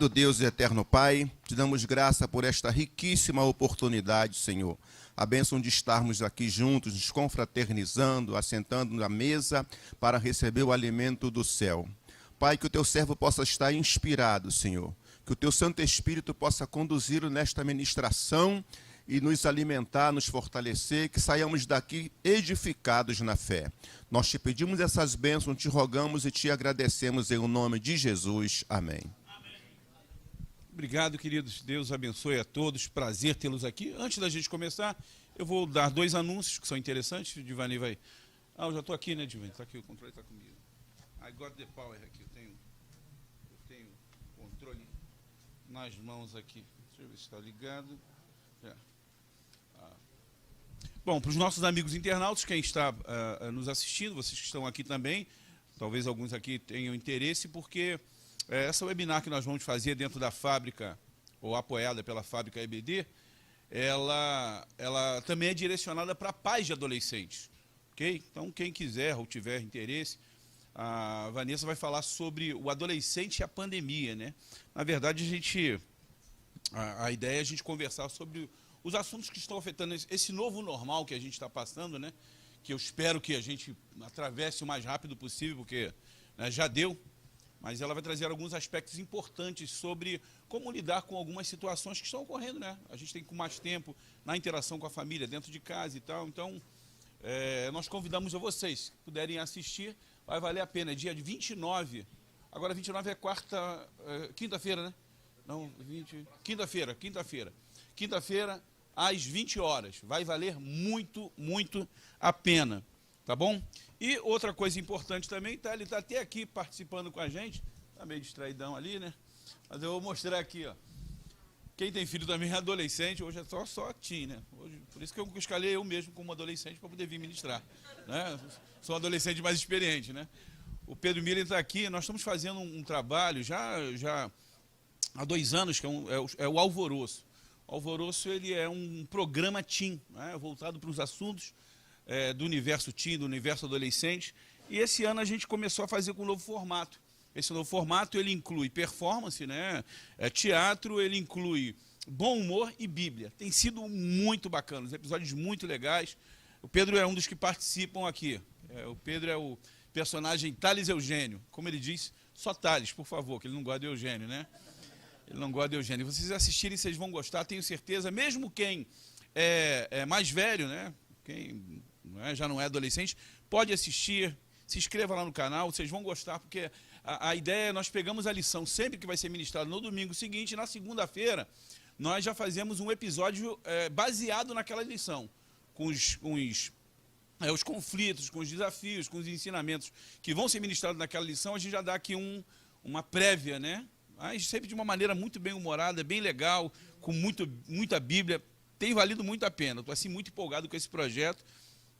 Amado Deus e eterno Pai, te damos graça por esta riquíssima oportunidade, Senhor. A bênção de estarmos aqui juntos, nos confraternizando, assentando na mesa para receber o alimento do céu. Pai, que o teu servo possa estar inspirado, Senhor. Que o teu Santo Espírito possa conduzi-lo nesta ministração e nos alimentar, nos fortalecer, que saiamos daqui edificados na fé. Nós te pedimos essas bênçãos, te rogamos e te agradecemos em nome de Jesus. Amém. Obrigado, queridos. Deus abençoe a todos. Prazer tê-los aqui. Antes da gente começar, eu vou dar 2 anúncios que são interessantes. O Divani vai... eu já estou aqui, né, Divani? Está aqui, o controle está comigo. I got the power aqui. Eu tenho controle nas mãos aqui. Deixa eu ver se está ligado. Bom, para os nossos amigos internautas, quem está nos assistindo, vocês que estão aqui também, talvez alguns aqui tenham interesse, porque essa webinar que nós vamos fazer dentro da fábrica, ou apoiada pela fábrica EBD, ela também é direcionada para pais de adolescentes. Okay? Então, quem quiser ou tiver interesse, a Vanessa vai falar sobre o adolescente e a pandemia, né? Na verdade, a ideia é a gente conversar sobre os assuntos que estão afetando esse novo normal que a gente está passando, né? Que eu espero que a gente atravesse o mais rápido possível, porque já deu, mas ela vai trazer alguns aspectos importantes sobre como lidar com algumas situações que estão ocorrendo, né? A gente tem com mais tempo na interação com a família, dentro de casa e tal. Então, nós convidamos a vocês que puderem assistir, vai valer a pena. É dia 29, agora 29 é quinta-feira, né? Não, quinta-feira. Quinta-feira, às 20 horas. Vai valer muito, muito a pena, tá bom? E outra coisa importante também, ele está até aqui participando com a gente, está meio distraidão ali, né? Mas eu vou mostrar aqui, ó. Quem tem filho também é adolescente, hoje é só teen, né? Hoje, por isso que eu escalei eu mesmo como adolescente para poder vir ministrar, né? Sou um adolescente mais experiente, né? O Pedro Miller está aqui, nós estamos fazendo um trabalho já há 2 anos, que é o Alvoroço. O Alvoroço ele é um programa teen, né, voltado para os assuntos do universo teen, do universo adolescente. E esse ano a gente começou a fazer com um novo formato. Esse novo formato ele inclui performance, né, teatro, ele inclui bom humor e Bíblia. Tem sido muito bacana, os episódios muito legais. O Pedro é um dos que participam aqui. O Pedro é o personagem Thales Eugênio. Como ele diz, só Thales, por favor, que ele não gosta de Eugênio, né? Ele não gosta de Eugênio. Vocês assistirem, vocês vão gostar, tenho certeza. Mesmo quem é mais velho, né? Quem já não é adolescente, pode assistir, se inscreva lá no canal, vocês vão gostar, porque a ideia é nós pegamos a lição sempre que vai ser ministrado no domingo seguinte, na segunda-feira, nós já fazemos um episódio baseado naquela lição, com os conflitos, com os desafios, com os ensinamentos que vão ser ministrados naquela lição. A gente já dá aqui uma prévia, né? Mas sempre de uma maneira muito bem humorada, bem legal, com muita Bíblia. Tem valido muito a pena. Estou assim, muito empolgado com esse projeto.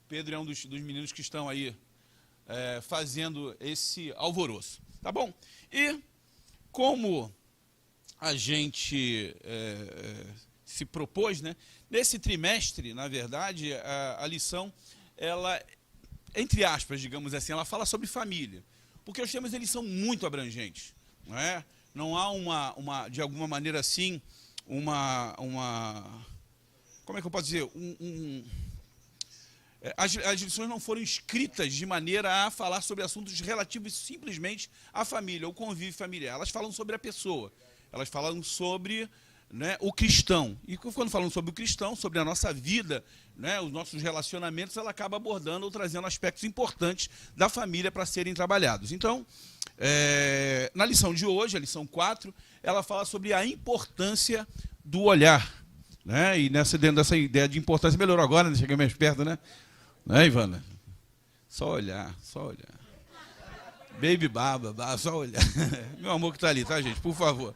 Pedro é um dos meninos que estão aí fazendo esse alvoroço. Tá bom? E como a gente se propôs, né? Nesse trimestre, na verdade, a lição, ela, entre aspas, digamos assim, ela fala sobre família. Porque os temas eles são muito abrangentes, não é? Não há de alguma maneira assim, como é que eu posso dizer? As lições não foram escritas de maneira a falar sobre assuntos relativos simplesmente à família, ao convívio familiar. Elas falam sobre a pessoa, elas falam sobre, né, o cristão. E quando falam sobre o cristão, sobre a nossa vida, né, os nossos relacionamentos, ela acaba abordando ou trazendo aspectos importantes da família para serem trabalhados. Então, na lição de hoje, a lição 4, ela fala sobre a importância do olhar, né? E dentro dessa ideia de importância, melhorou agora, né? Cheguei mais perto, né? Né, Ivana? Só olhar, só olhar. Baby baba, só olhar. Meu amor que está ali, tá, gente? Por favor.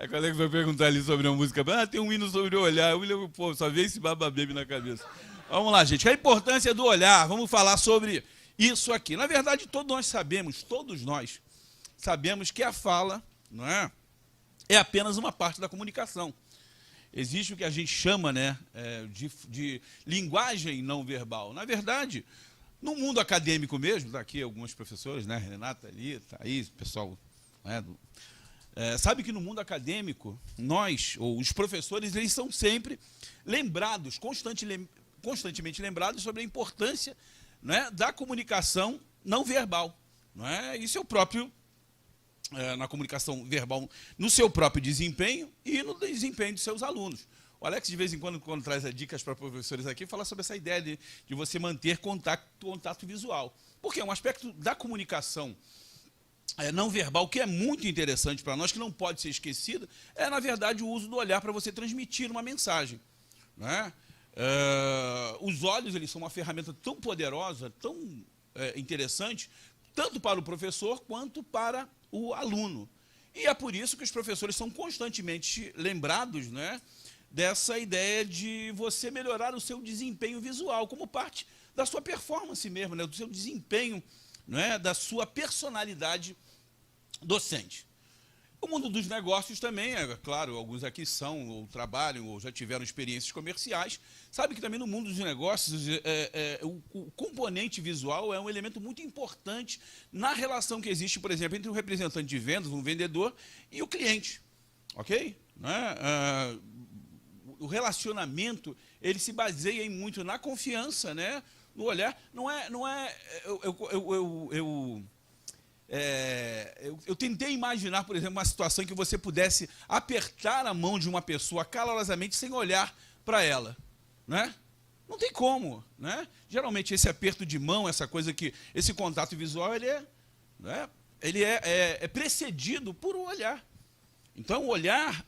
Quando é que vai perguntar ali sobre uma música? Tem um hino sobre o olhar. Eu me lembro, pô, só veio esse baba baby na cabeça. Vamos lá, gente. A importância do olhar. Vamos falar sobre isso aqui. Na verdade, todos nós sabemos que a fala, não é apenas uma parte da comunicação. Existe o que a gente chama, né, de linguagem não verbal. Na verdade, No mundo acadêmico mesmo, está aqui algumas professoras, né? Renata ali, Thaís, pessoal, né? Sabe que no mundo acadêmico, nós, ou os professores, eles são sempre lembrados, constantemente lembrados sobre a importância, né, da comunicação não verbal. Não é? Isso é o próprio, na comunicação verbal, no seu próprio desempenho e no desempenho de seus alunos. O Alex, de vez em quando traz dicas para professores aqui, fala sobre essa ideia de você manter contato visual. Porque é um aspecto da comunicação não verbal que é muito interessante para nós, que não pode ser esquecido, na verdade, o uso do olhar para você transmitir uma mensagem. Né? Os olhos, eles são uma ferramenta tão poderosa, tão interessante, tanto para o professor quanto para o aluno. E é por isso que os professores são constantemente lembrados, né, dessa ideia de você melhorar o seu desempenho visual, como parte da sua performance mesmo, né, do seu desempenho, né, da sua personalidade docente. O mundo dos negócios também, claro, alguns aqui são, ou trabalham, ou já tiveram experiências comerciais, sabe que também no mundo dos negócios o componente visual é um elemento muito importante na relação que existe, por exemplo, entre o representante de vendas, um vendedor, e o cliente. Ok? Né? O relacionamento, ele se baseia muito na confiança, né? No olhar. Eu tentei imaginar, por exemplo, uma situação em que você pudesse apertar a mão de uma pessoa calorosamente sem olhar para ela. Né? Não tem como. Né? Geralmente, esse aperto de mão, esse contato visual, ele é precedido por um olhar. Então, o olhar...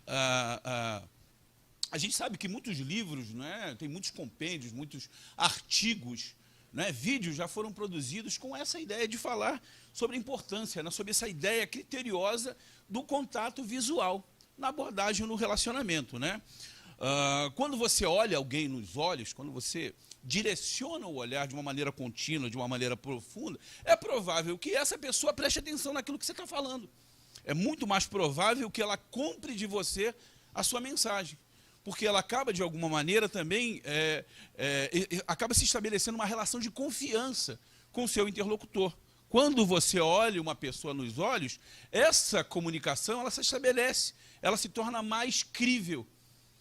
a gente sabe que muitos livros, né, tem muitos compêndios, muitos artigos, né, vídeos já foram produzidos com essa ideia de falar sobre a importância, né, sobre essa ideia criteriosa do contato visual na abordagem no relacionamento. Né? Quando você olha alguém nos olhos, quando você direciona o olhar de uma maneira contínua, de uma maneira profunda, é provável que essa pessoa preste atenção naquilo que você está falando. É muito mais provável que ela compre de você a sua mensagem. Porque ela acaba, de alguma maneira, também acaba se estabelecendo uma relação de confiança com o seu interlocutor. Quando você olha uma pessoa nos olhos, essa comunicação ela se estabelece, ela se torna mais crível.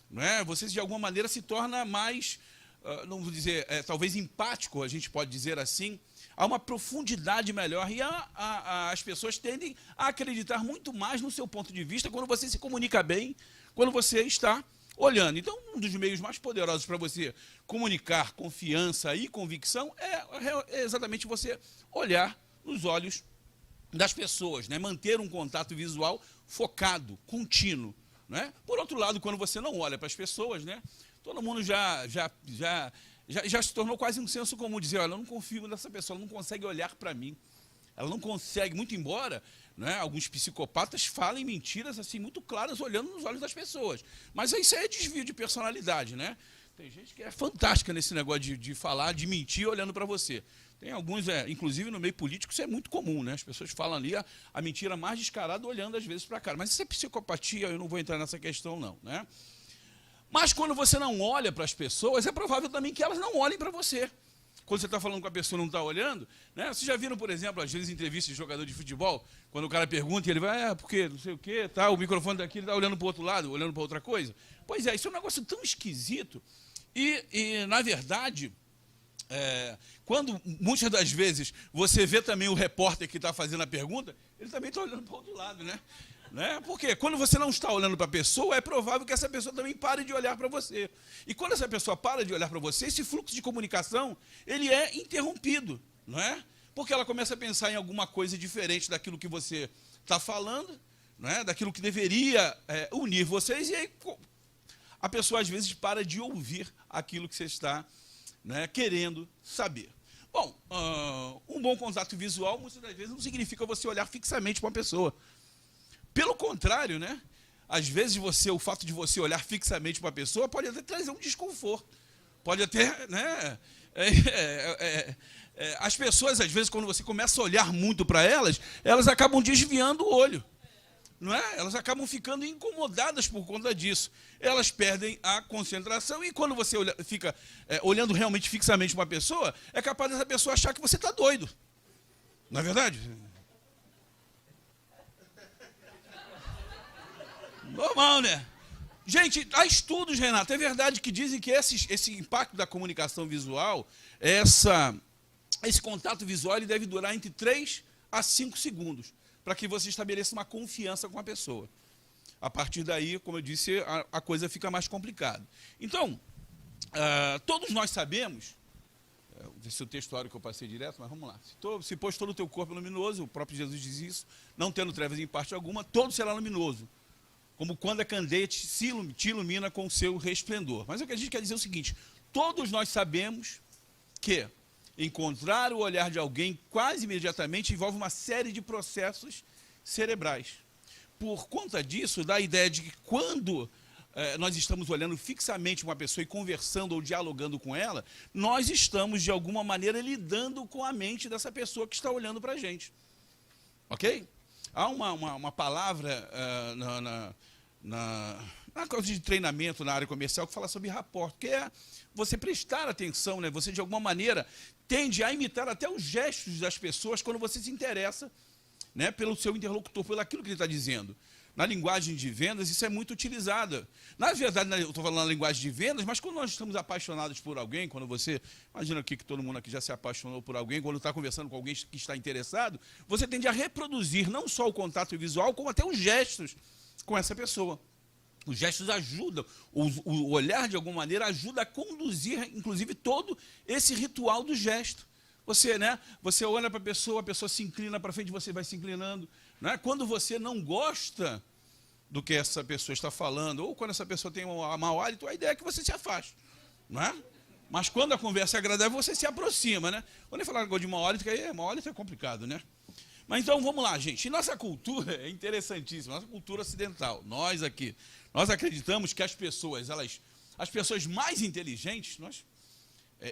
Não é? Você, de alguma maneira, se torna mais, não vou dizer, talvez empático, a gente pode dizer assim, há uma profundidade melhor e as pessoas tendem a acreditar muito mais no seu ponto de vista quando você se comunica bem, quando você está olhando. Então, um dos meios mais poderosos para você comunicar confiança e convicção é exatamente você olhar nos olhos das pessoas, né? Manter um contato visual focado, contínuo. Né? Por outro lado, quando você não olha para as pessoas, né, todo mundo já se tornou quase um senso comum, dizer, olha, eu não confio nessa pessoa, ela não consegue olhar para mim. Ela não consegue, muito embora, né, alguns psicopatas falem mentiras assim muito claras olhando nos olhos das pessoas. Mas isso aí é desvio de personalidade. Né? Tem gente que é fantástica nesse negócio de falar, de mentir olhando para você. Tem alguns, inclusive no meio político, isso é muito comum. Né? As pessoas falam ali a mentira mais descarada olhando às vezes para a cara. Mas isso é psicopatia, eu não vou entrar nessa questão não. Né? Mas quando você não olha para as pessoas, é provável também que elas não olhem para você. Quando você está falando com a pessoa e não está olhando, né? Vocês já viram, por exemplo, às vezes entrevistas de jogador de futebol, quando o cara pergunta e ele vai, porque não sei o quê, tá, o microfone daqui, ele está olhando para o outro lado, olhando para outra coisa. Pois é, isso é um negócio tão esquisito. E na verdade, quando muitas das vezes você vê também o repórter que está fazendo a pergunta, ele também está olhando para o outro lado, né? Porque quando você não está olhando para a pessoa, é provável que essa pessoa também pare de olhar para você. E quando essa pessoa para de olhar para você, esse fluxo de comunicação ele é interrompido. Não é? Porque ela começa a pensar em alguma coisa diferente daquilo que você está falando, não é? Daquilo que deveria unir vocês, e aí a pessoa às vezes para de ouvir aquilo que você está, né, querendo saber. Bom, um bom contato visual, muitas das vezes, não significa você olhar fixamente para uma pessoa. Pelo contrário, né? Às vezes o fato de você olhar fixamente para a pessoa pode até trazer um desconforto. Pode até, né? As pessoas, às vezes, quando você começa a olhar muito para elas, elas acabam desviando o olho. não é? Elas acabam ficando incomodadas por conta disso. Elas perdem a concentração e quando você fica olhando realmente fixamente uma pessoa, é capaz dessa pessoa achar que você está doido. Não é verdade? Normal, né? Gente, há estudos, Renato, é verdade que dizem que esse impacto da comunicação visual, esse contato visual, ele deve durar entre 3 a 5 segundos, para que você estabeleça uma confiança com a pessoa. A partir daí, como eu disse, a coisa fica mais complicada. Então, todos nós sabemos, ver se o textuário que eu passei direto, mas vamos lá. Se pôs todo o teu corpo luminoso, o próprio Jesus diz isso, não tendo trevas em parte alguma, todo será luminoso, como quando a candeia te ilumina com o seu resplendor. Mas o que a gente quer dizer é o seguinte, todos nós sabemos que encontrar o olhar de alguém quase imediatamente envolve uma série de processos cerebrais. Por conta disso, dá a ideia de que quando nós estamos olhando fixamente uma pessoa e conversando ou dialogando com ela, nós estamos, de alguma maneira, lidando com a mente dessa pessoa que está olhando para a gente. Ok? Há uma palavra na coisa de treinamento na área comercial que fala sobre rapport, que é você prestar atenção, né? Você, de alguma maneira, tende a imitar até os gestos das pessoas quando você se interessa, né, pelo seu interlocutor, pelo aquilo que ele está dizendo. Na linguagem de vendas, isso é muito utilizado. Na verdade, eu estou falando na linguagem de vendas, mas quando nós estamos apaixonados por alguém, quando você, imagina aqui que todo mundo aqui já se apaixonou por alguém, quando está conversando com alguém que está interessado, você tende a reproduzir não só o contato visual, como até os gestos com essa pessoa. Os gestos ajudam, o olhar, de alguma maneira, ajuda a conduzir, inclusive, todo esse ritual do gesto. Você olha para a pessoa se inclina para frente, você vai se inclinando. Né? Quando você não gosta do que essa pessoa está falando, ou quando essa pessoa tem um mau hálito, a ideia é que você se afaste. Não é? Mas quando a conversa é agradável, você se aproxima. Né? Quando eu falar de mau hálito, mau hálito é complicado, né? Mas então, vamos lá, gente. E nossa cultura é interessantíssima, nossa cultura ocidental. Nós aqui, nós acreditamos que as pessoas mais inteligentes,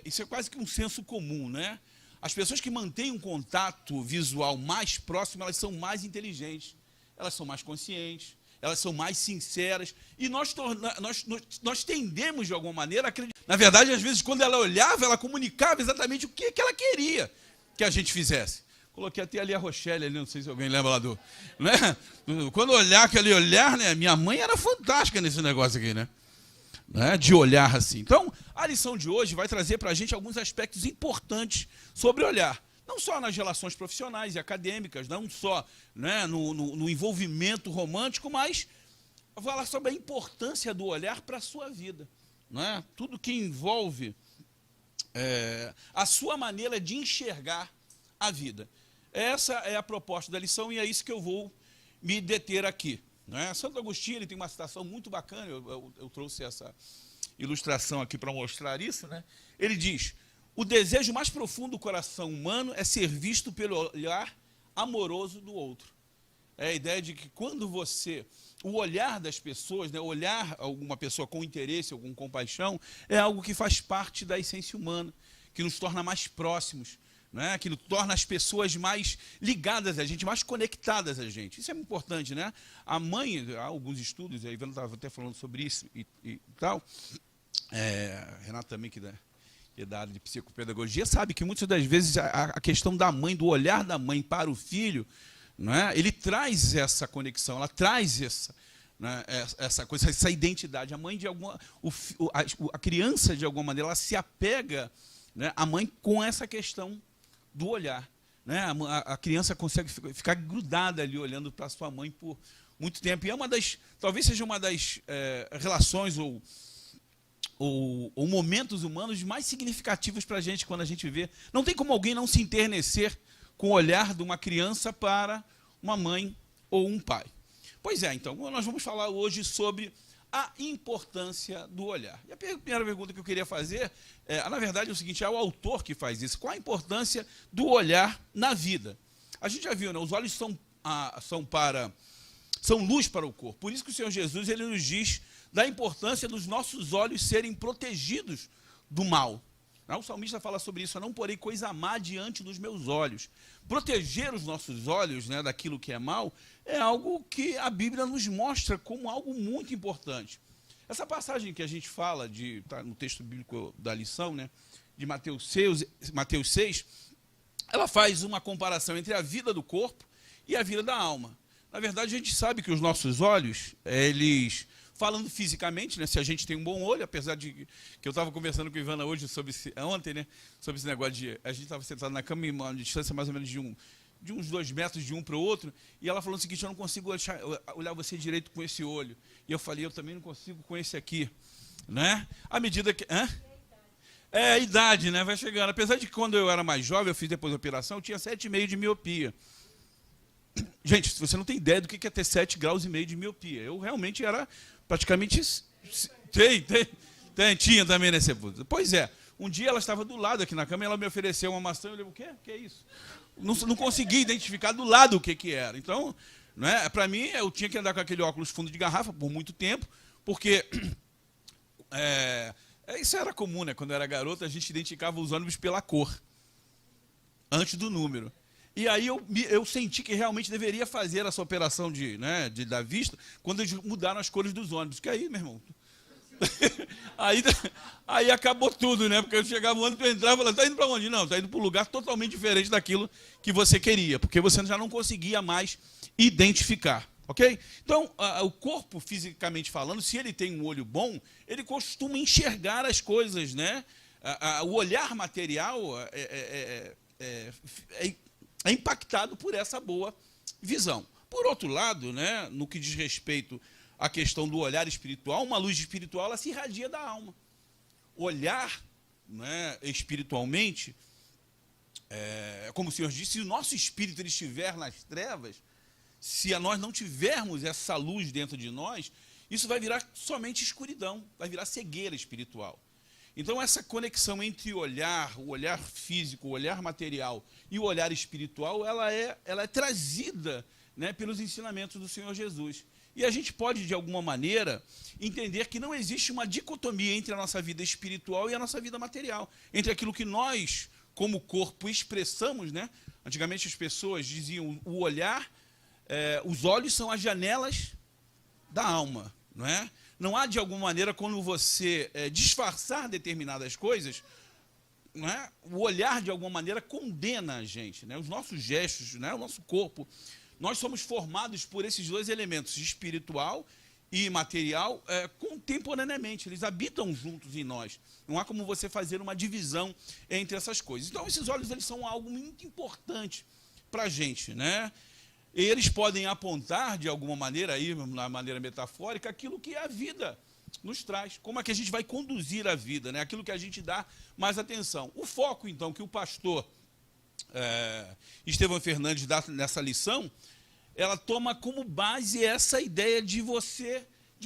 isso é quase que um senso comum, né? As pessoas que mantêm um contato visual mais próximo, elas são mais inteligentes, elas são mais conscientes, elas são mais sinceras, e nós tendemos, de alguma maneira, a acreditar. Na verdade, às vezes, quando ela olhava, ela comunicava exatamente o que ela queria que a gente fizesse. Coloquei até ali a Rochelle, ali, não sei se alguém lembra lá do... Né? Quando olhar aquele olhar, né? Minha mãe era fantástica nesse negócio aqui, né? De olhar assim. Então, a lição de hoje vai trazer para a gente alguns aspectos importantes sobre olhar. Não só nas relações profissionais e acadêmicas, não só, né, no envolvimento romântico, mas falar sobre a importância do olhar para a sua vida. Né? Tudo que envolve a sua maneira de enxergar a vida. Essa é a proposta da lição e é isso que eu vou me deter aqui. Né? Santo Agostinho, ele tem uma citação muito bacana, eu trouxe essa ilustração aqui para mostrar isso. Né? Ele diz, o desejo mais profundo do coração humano é ser visto pelo olhar amoroso do outro. É a ideia de que quando o olhar das pessoas, né, olhar alguma pessoa com interesse ou com compaixão, é algo que faz parte da essência humana, que nos torna mais próximos, né, que torna as pessoas mais ligadas a gente, mais conectadas a gente. Isso é importante, né? A mãe, há alguns estudos, a Ivana estava até falando sobre isso e tal, Renato também, que é da área de psicopedagogia, sabe que muitas das vezes a questão da mãe, do olhar da mãe para o filho, né, ele traz essa conexão, ela traz essa coisa, essa identidade. A mãe, a criança, de alguma maneira, ela se apega, né, à mãe com essa questão do olhar. Né? A criança consegue ficar grudada ali, olhando para a sua mãe por muito tempo. E talvez seja uma das relações ou momentos humanos mais significativos para a gente quando a gente vê. Não tem como alguém não se enternecer com o olhar de uma criança para uma mãe ou um pai. Pois é, então, nós vamos falar hoje sobre a importância do olhar. E a primeira pergunta que eu queria fazer, na verdade, é o seguinte, é o autor que faz isso. Qual a importância do olhar na vida? A gente já viu, né? Os olhos são luz para o corpo. Por isso que o Senhor Jesus, ele nos diz da importância dos nossos olhos serem protegidos do mal. O salmista fala sobre isso: eu não porei coisa má diante dos meus olhos. Proteger os nossos olhos, né, daquilo que é mal é algo que a Bíblia nos mostra como algo muito importante. Essa passagem que a gente fala, tá no texto bíblico da lição, né, de Mateus 6, ela faz uma comparação entre a vida do corpo e a vida da alma. Na verdade, a gente sabe que os nossos olhos, eles, falando fisicamente, né, se a gente tem um bom olho, apesar de que eu estava conversando com a Ivana hoje ontem, né, sobre esse negócio de a gente estava sentado na cama em uma distância mais ou menos de uns 2 metros de um para o outro, e ela falou o seguinte: eu não consigo olhar você direito com esse olho. E eu falei: eu também não consigo com esse aqui, né? À medida que a idade, né, vai chegando. Apesar de que quando eu era mais jovem, eu fiz depois da operação, eu tinha 7,5 de miopia. Gente, você não tem ideia do que é ter 7,5 graus de miopia. Eu realmente era praticamente... Tinha também nesse... Pois é, um dia ela estava do lado aqui na cama e ela me ofereceu uma maçã. Eu falei: o quê? O que é isso? Não consegui identificar do lado o que era. Então, né, para mim, eu tinha que andar com aquele óculos fundo de garrafa por muito tempo, porque... isso era comum, né? Quando eu era garoto, a gente identificava os ônibus pela cor, antes do número. E aí eu senti que realmente deveria fazer essa operação da vista quando eles mudaram as cores dos ônibus. Que aí, meu irmão... aí acabou tudo, né? Porque eu chegava no ônibus, eu entrava e falava: tá indo para onde? Não, tá indo para um lugar totalmente diferente daquilo que você queria, porque você já não conseguia mais identificar. Ok? Então, o corpo, fisicamente falando, se ele tem um olho bom, ele costuma enxergar as coisas, né? O olhar material é impactado por essa boa visão. Por outro lado, né, no que diz respeito à questão do olhar espiritual, uma luz espiritual, ela se irradia da alma. Olhar, né, espiritualmente, como o Senhor disse, se o nosso espírito ele estiver nas trevas, se nós não tivermos essa luz dentro de nós, isso vai virar somente escuridão, vai virar cegueira espiritual. Então, essa conexão entre o olhar físico, o olhar material e o olhar espiritual, ela é trazida, né, pelos ensinamentos do Senhor Jesus. E a gente pode, de alguma maneira, entender que não existe uma dicotomia entre a nossa vida espiritual e a nossa vida material, entre aquilo que nós, como corpo, expressamos, né? Antigamente as pessoas diziam: o olhar, os olhos são as janelas da alma, não é? Não há, de alguma maneira, quando você disfarçar determinadas coisas, não é? O olhar, de alguma maneira, condena a gente, né? Os nossos gestos, né? O nosso corpo. Nós somos formados por esses 2 elementos, espiritual e material, contemporaneamente. Eles habitam juntos em nós. Não há como você fazer uma divisão entre essas coisas. Então, esses olhos, eles são algo muito importante para a gente, né? Eles podem apontar, de alguma maneira, aí, na maneira metafórica, aquilo que a vida nos traz, como é que a gente vai conduzir a vida, né? Aquilo que a gente dá mais atenção. O foco, então, que o pastor Estevão Fernandes dá nessa lição, ela toma como base essa ideia de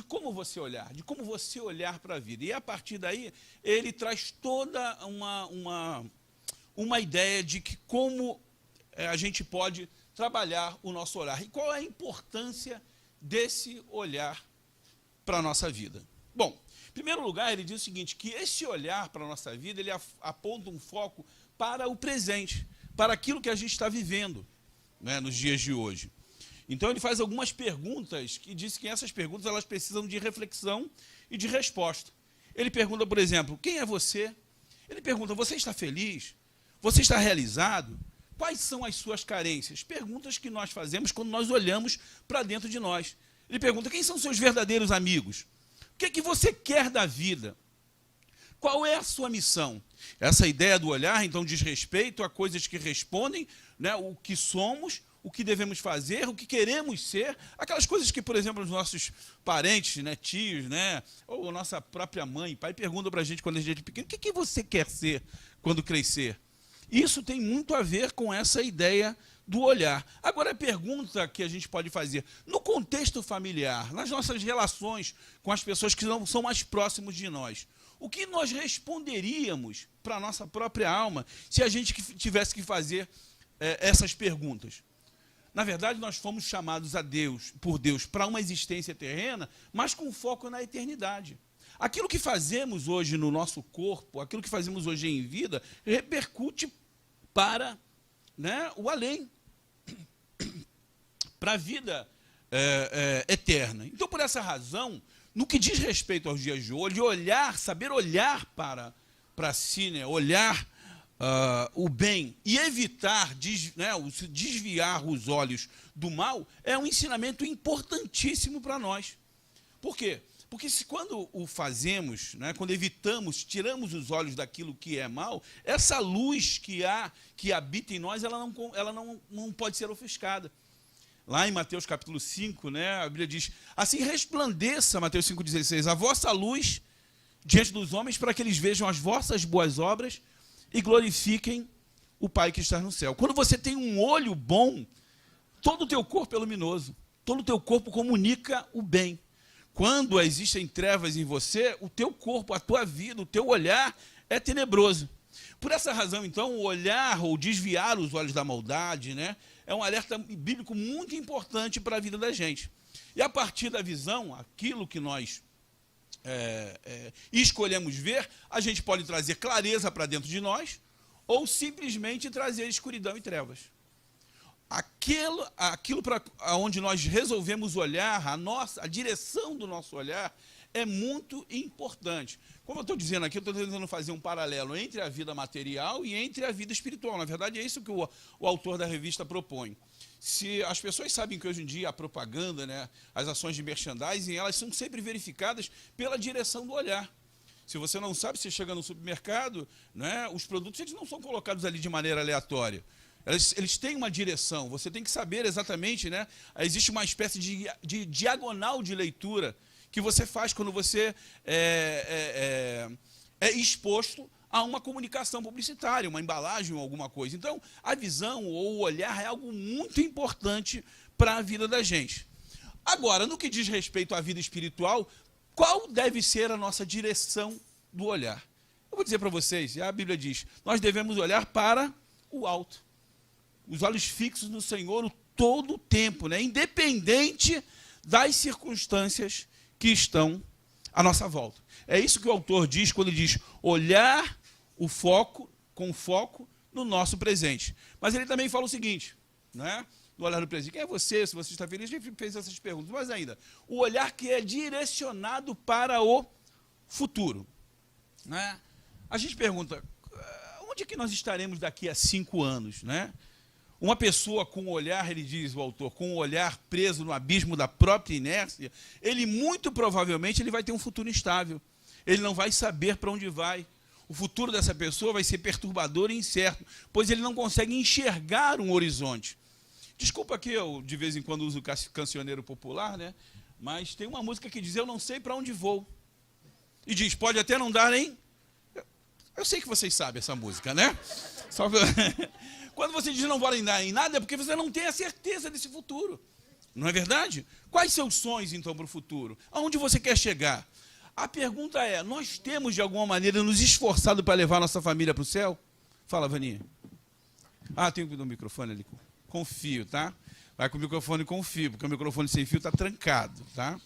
como você olhar para a vida. E, a partir daí, ele traz toda uma ideia de que como a gente pode trabalhar o nosso olhar. E qual é a importância desse olhar para a nossa vida? Bom, em primeiro lugar, ele diz o seguinte, que esse olhar para a nossa vida, ele aponta um foco para o presente, para aquilo que a gente está vivendo, né, nos dias de hoje. Então, ele faz algumas perguntas que diz que essas perguntas elas precisam de reflexão e de resposta. Ele pergunta, por exemplo: quem é você? Ele pergunta: você está feliz? Você está realizado? Quais são as suas carências? Perguntas que nós fazemos quando nós olhamos para dentro de nós. Ele pergunta: quem são seus verdadeiros amigos? O que é que você quer da vida? Qual é a sua missão? Essa ideia do olhar, então, diz respeito a coisas que respondem, né, o que somos, o que devemos fazer, o que queremos ser, aquelas coisas que, por exemplo, os nossos parentes, né, tios, né, ou a nossa própria mãe, pai, perguntam para a gente quando a gente é pequeno: o que você quer ser quando crescer? Isso tem muito a ver com essa ideia do olhar. Agora, a pergunta que a gente pode fazer, no contexto familiar, nas nossas relações com as pessoas que não são mais próximos de nós, o que nós responderíamos para a nossa própria alma se a gente tivesse que fazer essas perguntas? Na verdade, nós fomos chamados por Deus para uma existência terrena, mas com foco na eternidade. Aquilo que fazemos hoje no nosso corpo, aquilo que fazemos hoje em vida, repercute para, né, o além, para a vida eterna. Então, por essa razão, no que diz respeito aos dias de hoje, olhar, saber olhar para si, né, olhar o bem e evitar desviar os olhos do mal, é um ensinamento importantíssimo para nós. Por quê? Porque quando o fazemos, né, quando evitamos, tiramos os olhos daquilo que é mal, essa luz que habita em nós, ela não pode ser ofuscada. Lá em Mateus capítulo 5, né, a Bíblia diz, assim resplandeça, Mateus 5,16, a vossa luz diante dos homens, para que eles vejam as vossas boas obras e glorifiquem o Pai que está no céu. Quando você tem um olho bom, todo o teu corpo é luminoso, todo o teu corpo comunica o bem. Quando existem trevas em você, o teu corpo, a tua vida, o teu olhar é tenebroso. Por essa razão, então, o olhar ou desviar os olhos da maldade, né, é um alerta bíblico muito importante para a vida da gente. E a partir da visão, aquilo que nós escolhemos ver, a gente pode trazer clareza para dentro de nós ou simplesmente trazer escuridão e trevas. Aquilo para onde nós resolvemos olhar, a direção do nosso olhar é muito importante. Como eu estou dizendo aqui, eu estou tentando fazer um paralelo entre a vida material e entre a vida espiritual. Na verdade, é isso que o autor da revista propõe. Se as pessoas sabem que hoje em dia a propaganda, né, as ações de merchandising, elas são sempre verificadas pela direção do olhar. Se você não sabe, você chega no supermercado, né, os produtos eles não são colocados ali de maneira aleatória. Eles têm uma direção, você tem que saber exatamente, né, existe uma espécie de diagonal de leitura que você faz quando você é exposto a uma comunicação publicitária, uma embalagem ou alguma coisa. Então, a visão ou o olhar é algo muito importante para a vida da gente. Agora, no que diz respeito à vida espiritual, qual deve ser a nossa direção do olhar? Eu vou dizer para vocês, a Bíblia diz, nós devemos olhar para o alto. Os olhos fixos no Senhor todo o tempo, né? Independente das circunstâncias que estão à nossa volta. É isso que o autor diz quando ele diz olhar com foco no nosso presente. Mas ele também fala o seguinte, né? No olhar do presente, quem é você? Se você está feliz, a gente fez essas perguntas. Mas ainda, o olhar que é direcionado para o futuro. Né? A gente pergunta, onde é que nós estaremos daqui a 5 anos? Né? Uma pessoa com o olhar, ele diz, o autor, com o olhar preso no abismo da própria inércia, ele muito provavelmente ele vai ter um futuro instável. Ele não vai saber para onde vai. O futuro dessa pessoa vai ser perturbador e incerto, pois ele não consegue enxergar um horizonte. Desculpa que eu, de vez em quando, uso cancioneiro popular, né? Mas tem uma música que diz, eu não sei para onde vou. E diz, pode até não dar, hein? Eu sei que vocês sabem essa música, né? Só que... Quando você diz não vai dar em nada, é porque você não tem a certeza desse futuro. Não é verdade? Quais seus sonhos, então, para o futuro? Aonde você quer chegar? A pergunta é, nós temos, de alguma maneira, nos esforçado para levar nossa família para o céu? Fala, Vaninha. Tem que dar o microfone ali com fio, tá? Vai com o microfone com fio, porque o microfone sem fio está trancado, tá?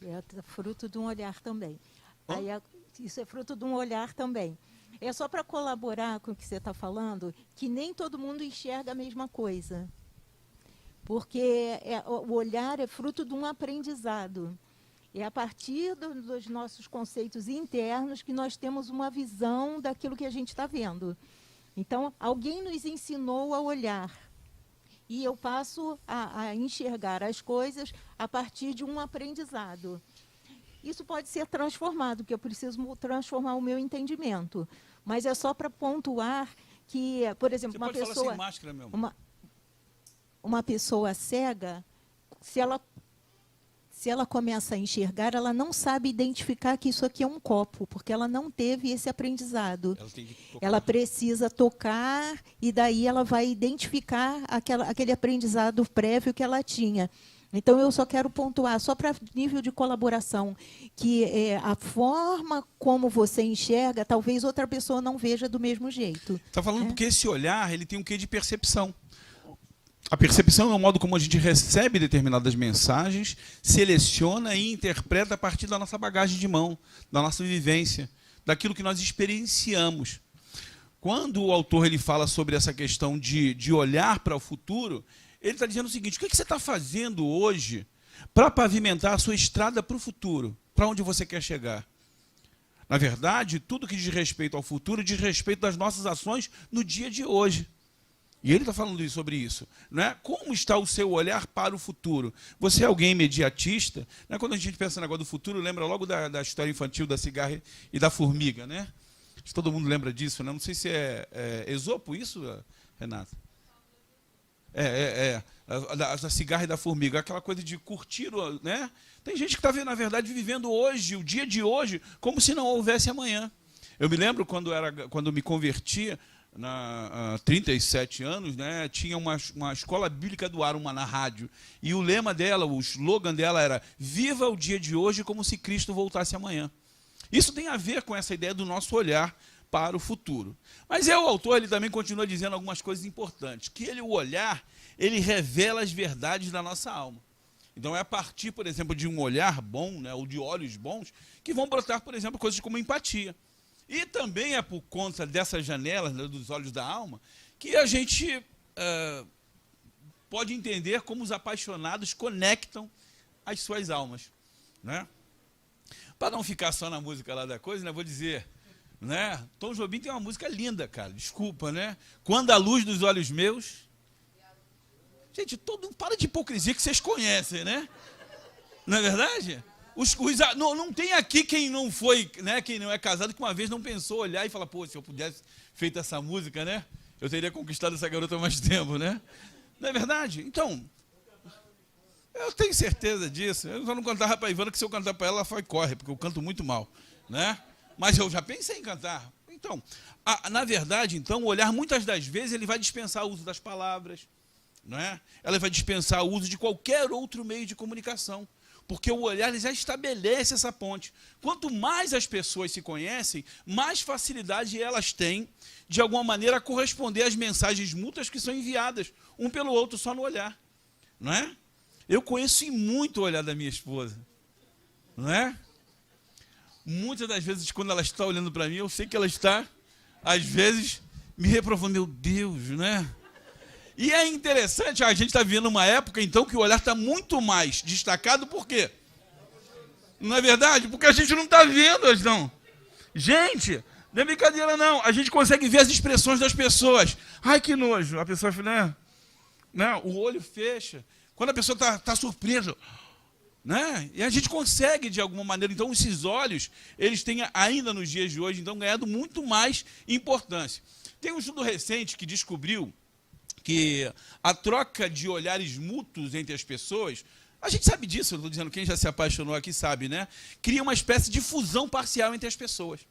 É fruto de um olhar também. Isso é fruto de um olhar também. É só para colaborar com o que você está falando, que nem todo mundo enxerga a mesma coisa. Porque o olhar é fruto de um aprendizado. É a partir dos nossos conceitos internos que nós temos uma visão daquilo que a gente está vendo. Então, alguém nos ensinou a olhar. E eu passo a enxergar as coisas a partir de um aprendizado. Isso pode ser transformado, porque eu preciso transformar o meu entendimento. Mas é só para pontuar que, por exemplo, você uma pode pessoa... falar sem máscara, meu amor. Uma pessoa cega, se ela começa a enxergar, ela não sabe identificar que isso aqui é um copo, porque ela não teve esse aprendizado. Ela precisa tocar e daí ela vai identificar aquele aprendizado prévio que ela tinha. Então, eu só quero pontuar, só para nível de colaboração, que a forma como você enxerga, talvez outra pessoa não veja do mesmo jeito. Está falando porque esse olhar ele tem um quê de percepção. A percepção é o modo como a gente recebe determinadas mensagens, seleciona e interpreta a partir da nossa bagagem de mão, da nossa vivência, daquilo que nós experienciamos. Quando o autor ele fala sobre essa questão de olhar para o futuro, ele está dizendo o seguinte: o que você está fazendo hoje para pavimentar a sua estrada para o futuro? Para onde você quer chegar? Na verdade, tudo que diz respeito ao futuro diz respeito das nossas ações no dia de hoje. E ele está falando sobre isso. Né? Como está o seu olhar para o futuro? Você é alguém imediatista? Né? Quando a gente pensa no negócio do futuro, lembra logo da história infantil da cigarra e da formiga. Né? Todo mundo lembra disso. Né? Não sei se é Esopo isso, Renata? Da cigarra e da formiga. Aquela coisa de curtir. Né? Tem gente que está, na verdade, vivendo hoje, o dia de hoje, como se não houvesse amanhã. Eu me lembro quando me convertia, há 37 anos, né, tinha uma escola bíblica do ar, uma na rádio. E o lema dela, o slogan dela era: viva o dia de hoje como se Cristo voltasse amanhã. Isso tem a ver com essa ideia do nosso olhar para o futuro. Mas o autor ele também continua dizendo algumas coisas importantes, que o olhar ele revela as verdades da nossa alma. Então é a partir, por exemplo, de um olhar bom, né, ou de olhos bons, que vão brotar, por exemplo, coisas como empatia. E também é por conta dessas janelas, né, dos olhos da alma, que a gente pode entender como os apaixonados conectam as suas almas. Né? Para não ficar só na música lá da coisa, né, vou dizer, né, Tom Jobim tem uma música linda, cara, desculpa, né? Quando a luz dos olhos meus... Gente, para de hipocrisia que vocês conhecem, né? Não é verdade? Não tem aqui quem não foi, né, quem não é casado, que uma vez não pensou olhar e falar: pô, se eu pudesse feito essa música, né, eu teria conquistado essa garota há mais tempo, né? Não é verdade? Então, eu tenho certeza disso. Eu só não cantava para a Ivana, que se eu cantar para ela corre, porque eu canto muito mal, né? Mas eu já pensei em cantar. Então, na verdade, então, o olhar, muitas das vezes, ele vai dispensar o uso das palavras, não é? Ela vai dispensar o uso de qualquer outro meio de comunicação. Porque o olhar ele já estabelece essa ponte. Quanto mais as pessoas se conhecem, mais facilidade elas têm, de alguma maneira, a corresponder às mensagens mútuas que são enviadas, um pelo outro, só no olhar. Não é? Eu conheço muito o olhar da minha esposa. Não é? Muitas das vezes, quando ela está olhando para mim, eu sei que ela está, às vezes, me reprovando. Meu Deus, né? E é interessante, a gente está vivendo uma época, então, que o olhar está muito mais destacado, por quê? Não é verdade? Porque a gente não está vendo, não. Gente, não é brincadeira, não. A gente consegue ver as expressões das pessoas. Ai, que nojo. A pessoa, né, o olho fecha. Quando a pessoa está surpresa, né? E a gente consegue, de alguma maneira, então, esses olhos, eles têm, ainda nos dias de hoje, então, ganhado muito mais importância. Tem um estudo recente que descobriu que a troca de olhares mútuos entre as pessoas, a gente sabe disso, eu estou dizendo, quem já se apaixonou aqui sabe, né? Cria uma espécie de fusão parcial entre as pessoas.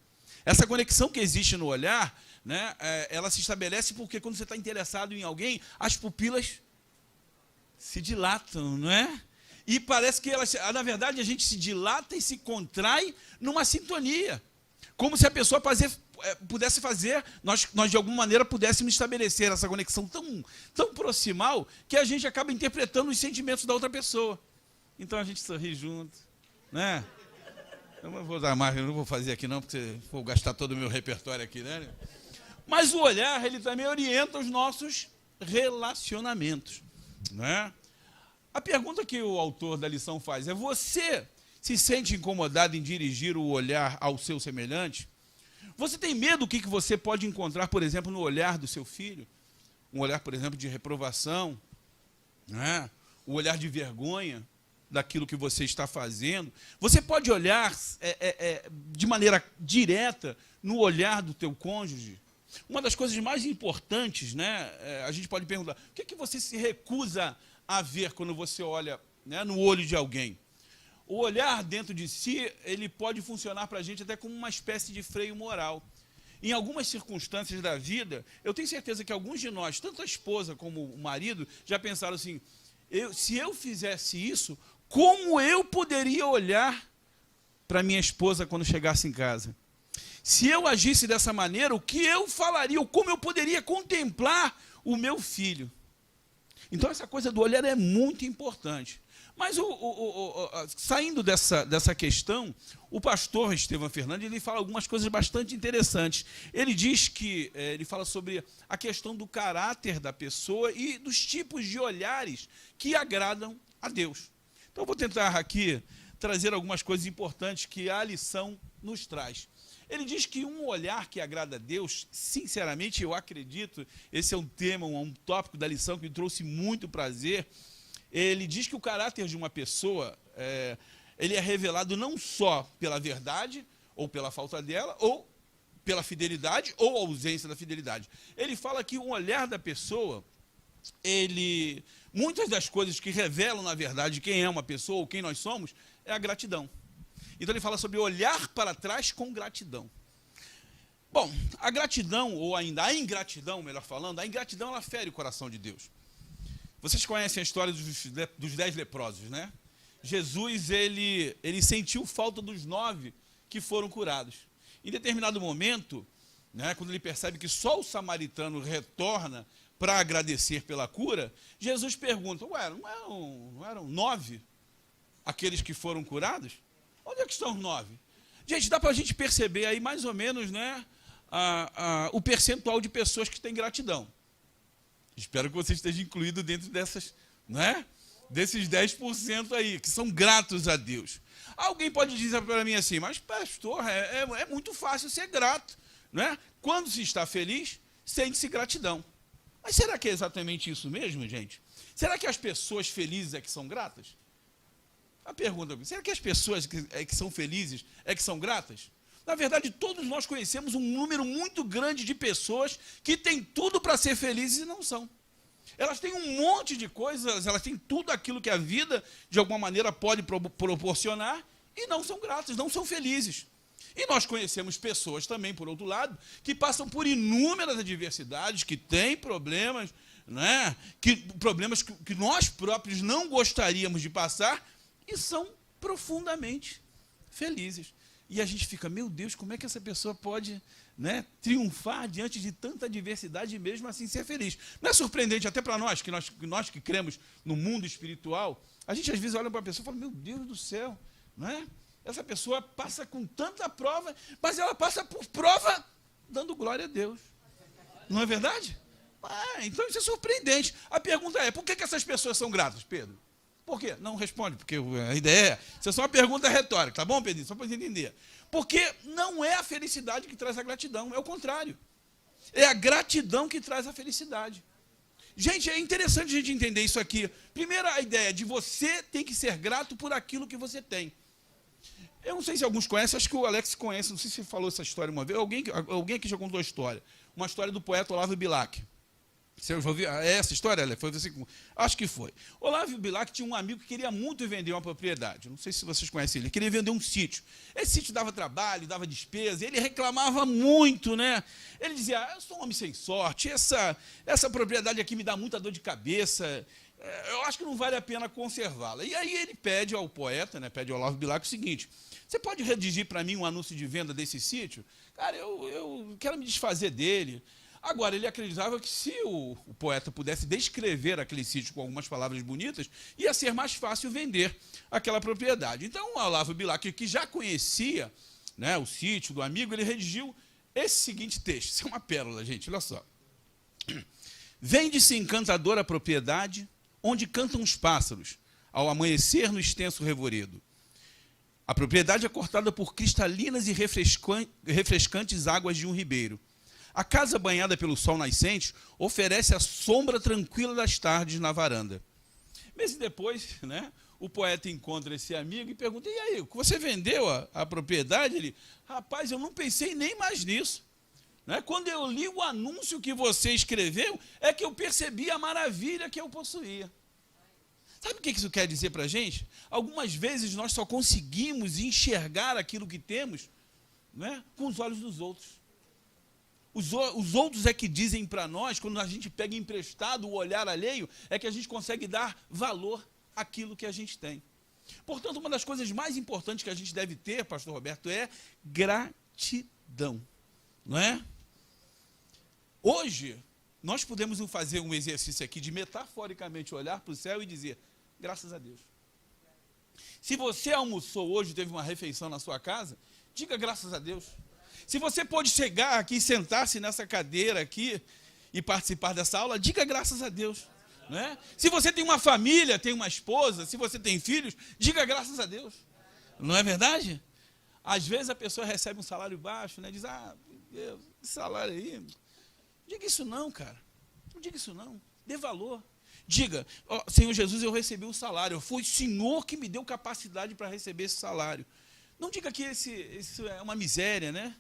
Essa conexão que existe no olhar, né, ela se estabelece porque quando você está interessado em alguém, as pupilas se dilatam, não é? E parece que elas, na verdade, a gente se dilata e se contrai numa sintonia. Como se a pessoa pudesse fazer, nós de alguma maneira pudéssemos estabelecer essa conexão tão proximal que a gente acaba interpretando os sentimentos da outra pessoa. Então a gente sorri junto, né? Eu não vou dar mais, eu não vou fazer aqui não, porque vou gastar todo o meu repertório aqui, né? Mas o olhar, ele também orienta os nossos relacionamentos, né? A pergunta que o autor da lição faz é: você se sente incomodado em dirigir o olhar ao seu semelhante? Você tem medo do que você pode encontrar, por exemplo, no olhar do seu filho? Um olhar, por exemplo, de reprovação, né? Um olhar de vergonha daquilo que você está fazendo. Você pode olhar de maneira direta no olhar do teu cônjuge. Uma das coisas mais importantes, né, a gente pode perguntar: o que é que você se recusa a ver quando você olha, né, no olho de alguém? O olhar dentro de si, ele pode funcionar para a gente até como uma espécie de freio moral. Em algumas circunstâncias da vida, eu tenho certeza que alguns de nós, tanto a esposa como o marido, já pensaram assim: se eu fizesse isso, como eu poderia olhar para minha esposa quando chegasse em casa? Se eu agisse dessa maneira, o que eu falaria, ou como eu poderia contemplar o meu filho? Então, essa coisa do olhar é muito importante. Mas, saindo dessa questão, o pastor Estevão Fernandes ele fala algumas coisas bastante interessantes. Ele diz que, ele fala sobre a questão do caráter da pessoa e dos tipos de olhares que agradam a Deus. Então, eu vou tentar aqui trazer algumas coisas importantes que a lição nos traz. Ele diz que um olhar que agrada a Deus, sinceramente, eu acredito, esse é um tema, um tópico da lição que me trouxe muito prazer. Ele diz que o caráter de uma pessoa, ele é revelado não só pela verdade, ou pela falta dela, ou pela fidelidade, ou ausência da fidelidade. Ele fala que o olhar da pessoa, muitas das coisas que revelam, na verdade, quem é uma pessoa, ou quem nós somos, é a gratidão. Então ele fala sobre olhar para trás com gratidão. Bom, a gratidão, ou ainda a ingratidão, melhor falando, a ingratidão ela fere o coração de Deus. Vocês conhecem a história dos 10 leprosos, né? Jesus, ele sentiu falta dos 9 que foram curados. Em determinado momento, né, quando ele percebe que só o samaritano retorna para agradecer pela cura, Jesus pergunta, ué, não eram 9 aqueles que foram curados? Onde é que estão os 9? Gente, dá para a gente perceber aí mais ou menos, né, o percentual de pessoas que têm gratidão. Espero que você esteja incluído dentro dessas, né, desses 10% aí, que são gratos a Deus. Alguém pode dizer para mim assim, mas pastor, é muito fácil ser grato, né? Quando se está feliz, sente-se gratidão. Mas será que é exatamente isso mesmo, gente? Será que as pessoas felizes é que são gratas? A pergunta, será que as pessoas que são felizes é que são gratas? Na verdade, todos nós conhecemos um número muito grande de pessoas que têm tudo para ser felizes e não são. Elas têm um monte de coisas, elas têm tudo aquilo que a vida, de alguma maneira, pode proporcionar e não são gratas, não são felizes. E nós conhecemos pessoas também, por outro lado, que passam por inúmeras adversidades, que têm problemas, né? Problemas que nós próprios não gostaríamos de passar e são profundamente felizes. E a gente fica, meu Deus, como é que essa pessoa pode, né, triunfar diante de tanta adversidade e mesmo assim ser feliz? Não é surpreendente até para nós que cremos no mundo espiritual, a gente às vezes olha para a pessoa e fala, meu Deus do céu, né? Essa pessoa passa com tanta prova, mas ela passa por prova dando glória a Deus. Não é verdade? Então isso é surpreendente. A pergunta é, por que essas pessoas são gratas, Pedro? Por quê? Não responde, porque a ideia é... Isso é só uma pergunta retórica, tá bom, Pedro? Só para você entender. Porque não é a felicidade que traz a gratidão, é o contrário. É a gratidão que traz a felicidade. Gente, é interessante a gente entender isso aqui. Primeiro, a ideia de você tem que ser grato por aquilo que você tem. Eu não sei se alguns conhecem, acho que o Alex conhece, não sei se ele falou essa história uma vez. Alguém aqui já contou a história. Uma história do poeta Olavo Bilac. Você já ouviu essa história? Foi assim, acho que foi. Olavo Bilac tinha um amigo que queria muito vender uma propriedade. Não sei se vocês conhecem ele. Ele queria vender um sítio. Esse sítio dava trabalho, dava despesa. Ele reclamava muito, né? Ele dizia, eu sou um homem sem sorte. Essa propriedade aqui me dá muita dor de cabeça. Eu acho que não vale a pena conservá-la. E aí ele pede ao poeta, né, pede ao Olavo Bilac o seguinte, você pode redigir para mim um anúncio de venda desse sítio? Cara, eu quero me desfazer dele. Agora, ele acreditava que se o poeta pudesse descrever aquele sítio com algumas palavras bonitas, ia ser mais fácil vender aquela propriedade. Então, o Olavo Bilac, que já conhecia, né, o sítio do amigo, ele redigiu esse seguinte texto. Isso é uma pérola, gente, olha só. Vende-se encantadora propriedade, onde cantam os pássaros, ao amanhecer no extenso revoredo. A propriedade é cortada por cristalinas e refrescantes águas de um ribeiro. A casa banhada pelo sol nascente oferece a sombra tranquila das tardes na varanda. Meses depois, né, o poeta encontra esse amigo e pergunta, e aí, você vendeu a propriedade? Ele, rapaz, eu não pensei nem mais nisso. Né? Quando eu li o anúncio que você escreveu, é que eu percebi a maravilha que eu possuía. Sabe o que isso quer dizer para a gente? Algumas vezes nós só conseguimos enxergar aquilo que temos, né, com os olhos dos outros. Os outros é que dizem para nós, quando a gente pega emprestado o olhar alheio, é que a gente consegue dar valor àquilo que a gente tem. Portanto, uma das coisas mais importantes que a gente deve ter, pastor Roberto, é gratidão. Não é? Hoje, nós podemos fazer um exercício aqui de metaforicamente olhar para o céu e dizer, graças a Deus. Se você almoçou hoje, teve uma refeição na sua casa, diga graças a Deus. Se você pode chegar aqui, sentar-se nessa cadeira aqui e participar dessa aula, diga graças a Deus. Né? Se você tem uma família, tem uma esposa, se você tem filhos, diga graças a Deus. Não é verdade? Às vezes a pessoa recebe um salário baixo, né? Diz, Deus, esse salário aí, não diga isso não, cara. Não diga isso não. Dê valor. Diga, Senhor Jesus, eu recebi um salário. Foi o Senhor que me deu capacidade para receber esse salário. Não diga que isso é uma miséria, né?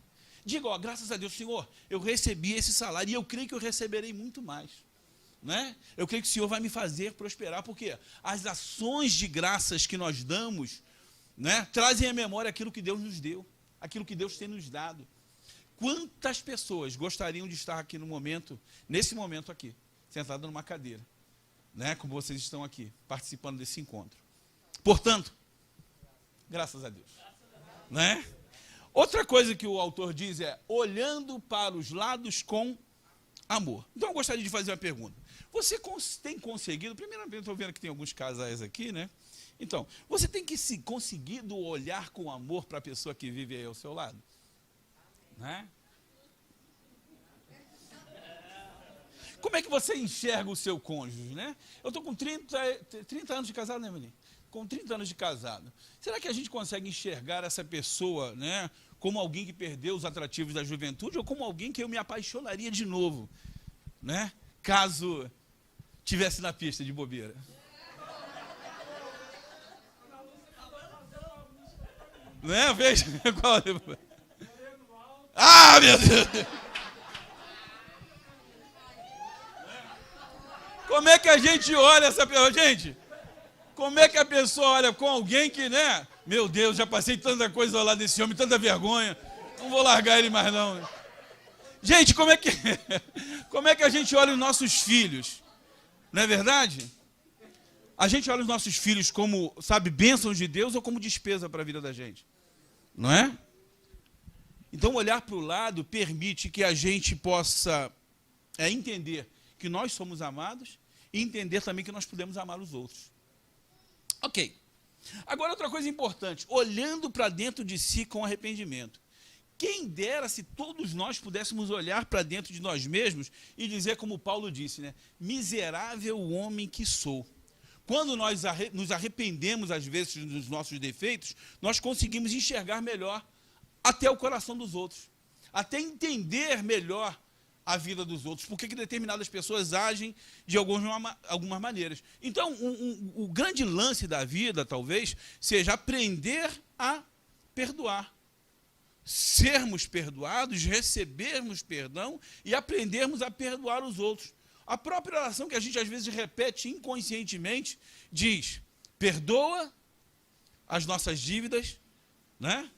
Diga, graças a Deus, Senhor, eu recebi esse salário e eu creio que eu receberei muito mais. Né? Eu creio que o Senhor vai me fazer prosperar, porque as ações de graças que nós damos, né, trazem à memória aquilo que Deus nos deu, aquilo que Deus tem nos dado. Quantas pessoas gostariam de estar aqui nesse momento aqui, sentado numa cadeira, né, como vocês estão aqui, participando desse encontro? Portanto, graças a Deus. Né? Outra coisa que o autor diz é, olhando para os lados com amor. Então eu gostaria de fazer uma pergunta. Você tem conseguido, primeiramente estou vendo que tem alguns casais aqui, né? Então, você tem conseguido olhar com amor para a pessoa que vive aí ao seu lado? Né? Como é que você enxerga o seu cônjuge, né? Eu estou com 30 anos de casado, né, menino? Com 30 anos de casado. Será que a gente consegue enxergar essa pessoa, né, como alguém que perdeu os atrativos da juventude ou como alguém que eu me apaixonaria de novo, né? Caso tivesse na pista de bobeira. Né? Veja qual. Meu Deus! Como é que a gente olha essa pessoa? Gente, como é que a pessoa olha com alguém que, né? Meu Deus, já passei tanta coisa ao lado desse homem, tanta vergonha. Não vou largar ele mais não. Gente, como é que a gente olha os nossos filhos? Não é verdade? A gente olha os nossos filhos como, sabe, bênçãos de Deus ou como despesa para a vida da gente? Não é? Então, olhar para o lado permite que a gente possa entender que nós somos amados e entender também que nós podemos amar os outros. Ok. Agora, outra coisa importante, olhando para dentro de si com arrependimento. Quem dera se todos nós pudéssemos olhar para dentro de nós mesmos e dizer como Paulo disse, né? Miserável homem que sou. Quando nós nos arrependemos, às vezes, dos nossos defeitos, nós conseguimos enxergar melhor até o coração dos outros. Até entender melhor a vida dos outros, porque que determinadas pessoas agem de algumas maneiras. Então, o grande lance da vida, talvez, seja aprender a perdoar. Sermos perdoados, recebermos perdão e aprendermos a perdoar os outros. A própria oração que a gente às vezes repete inconscientemente diz, perdoa as nossas dívidas, né?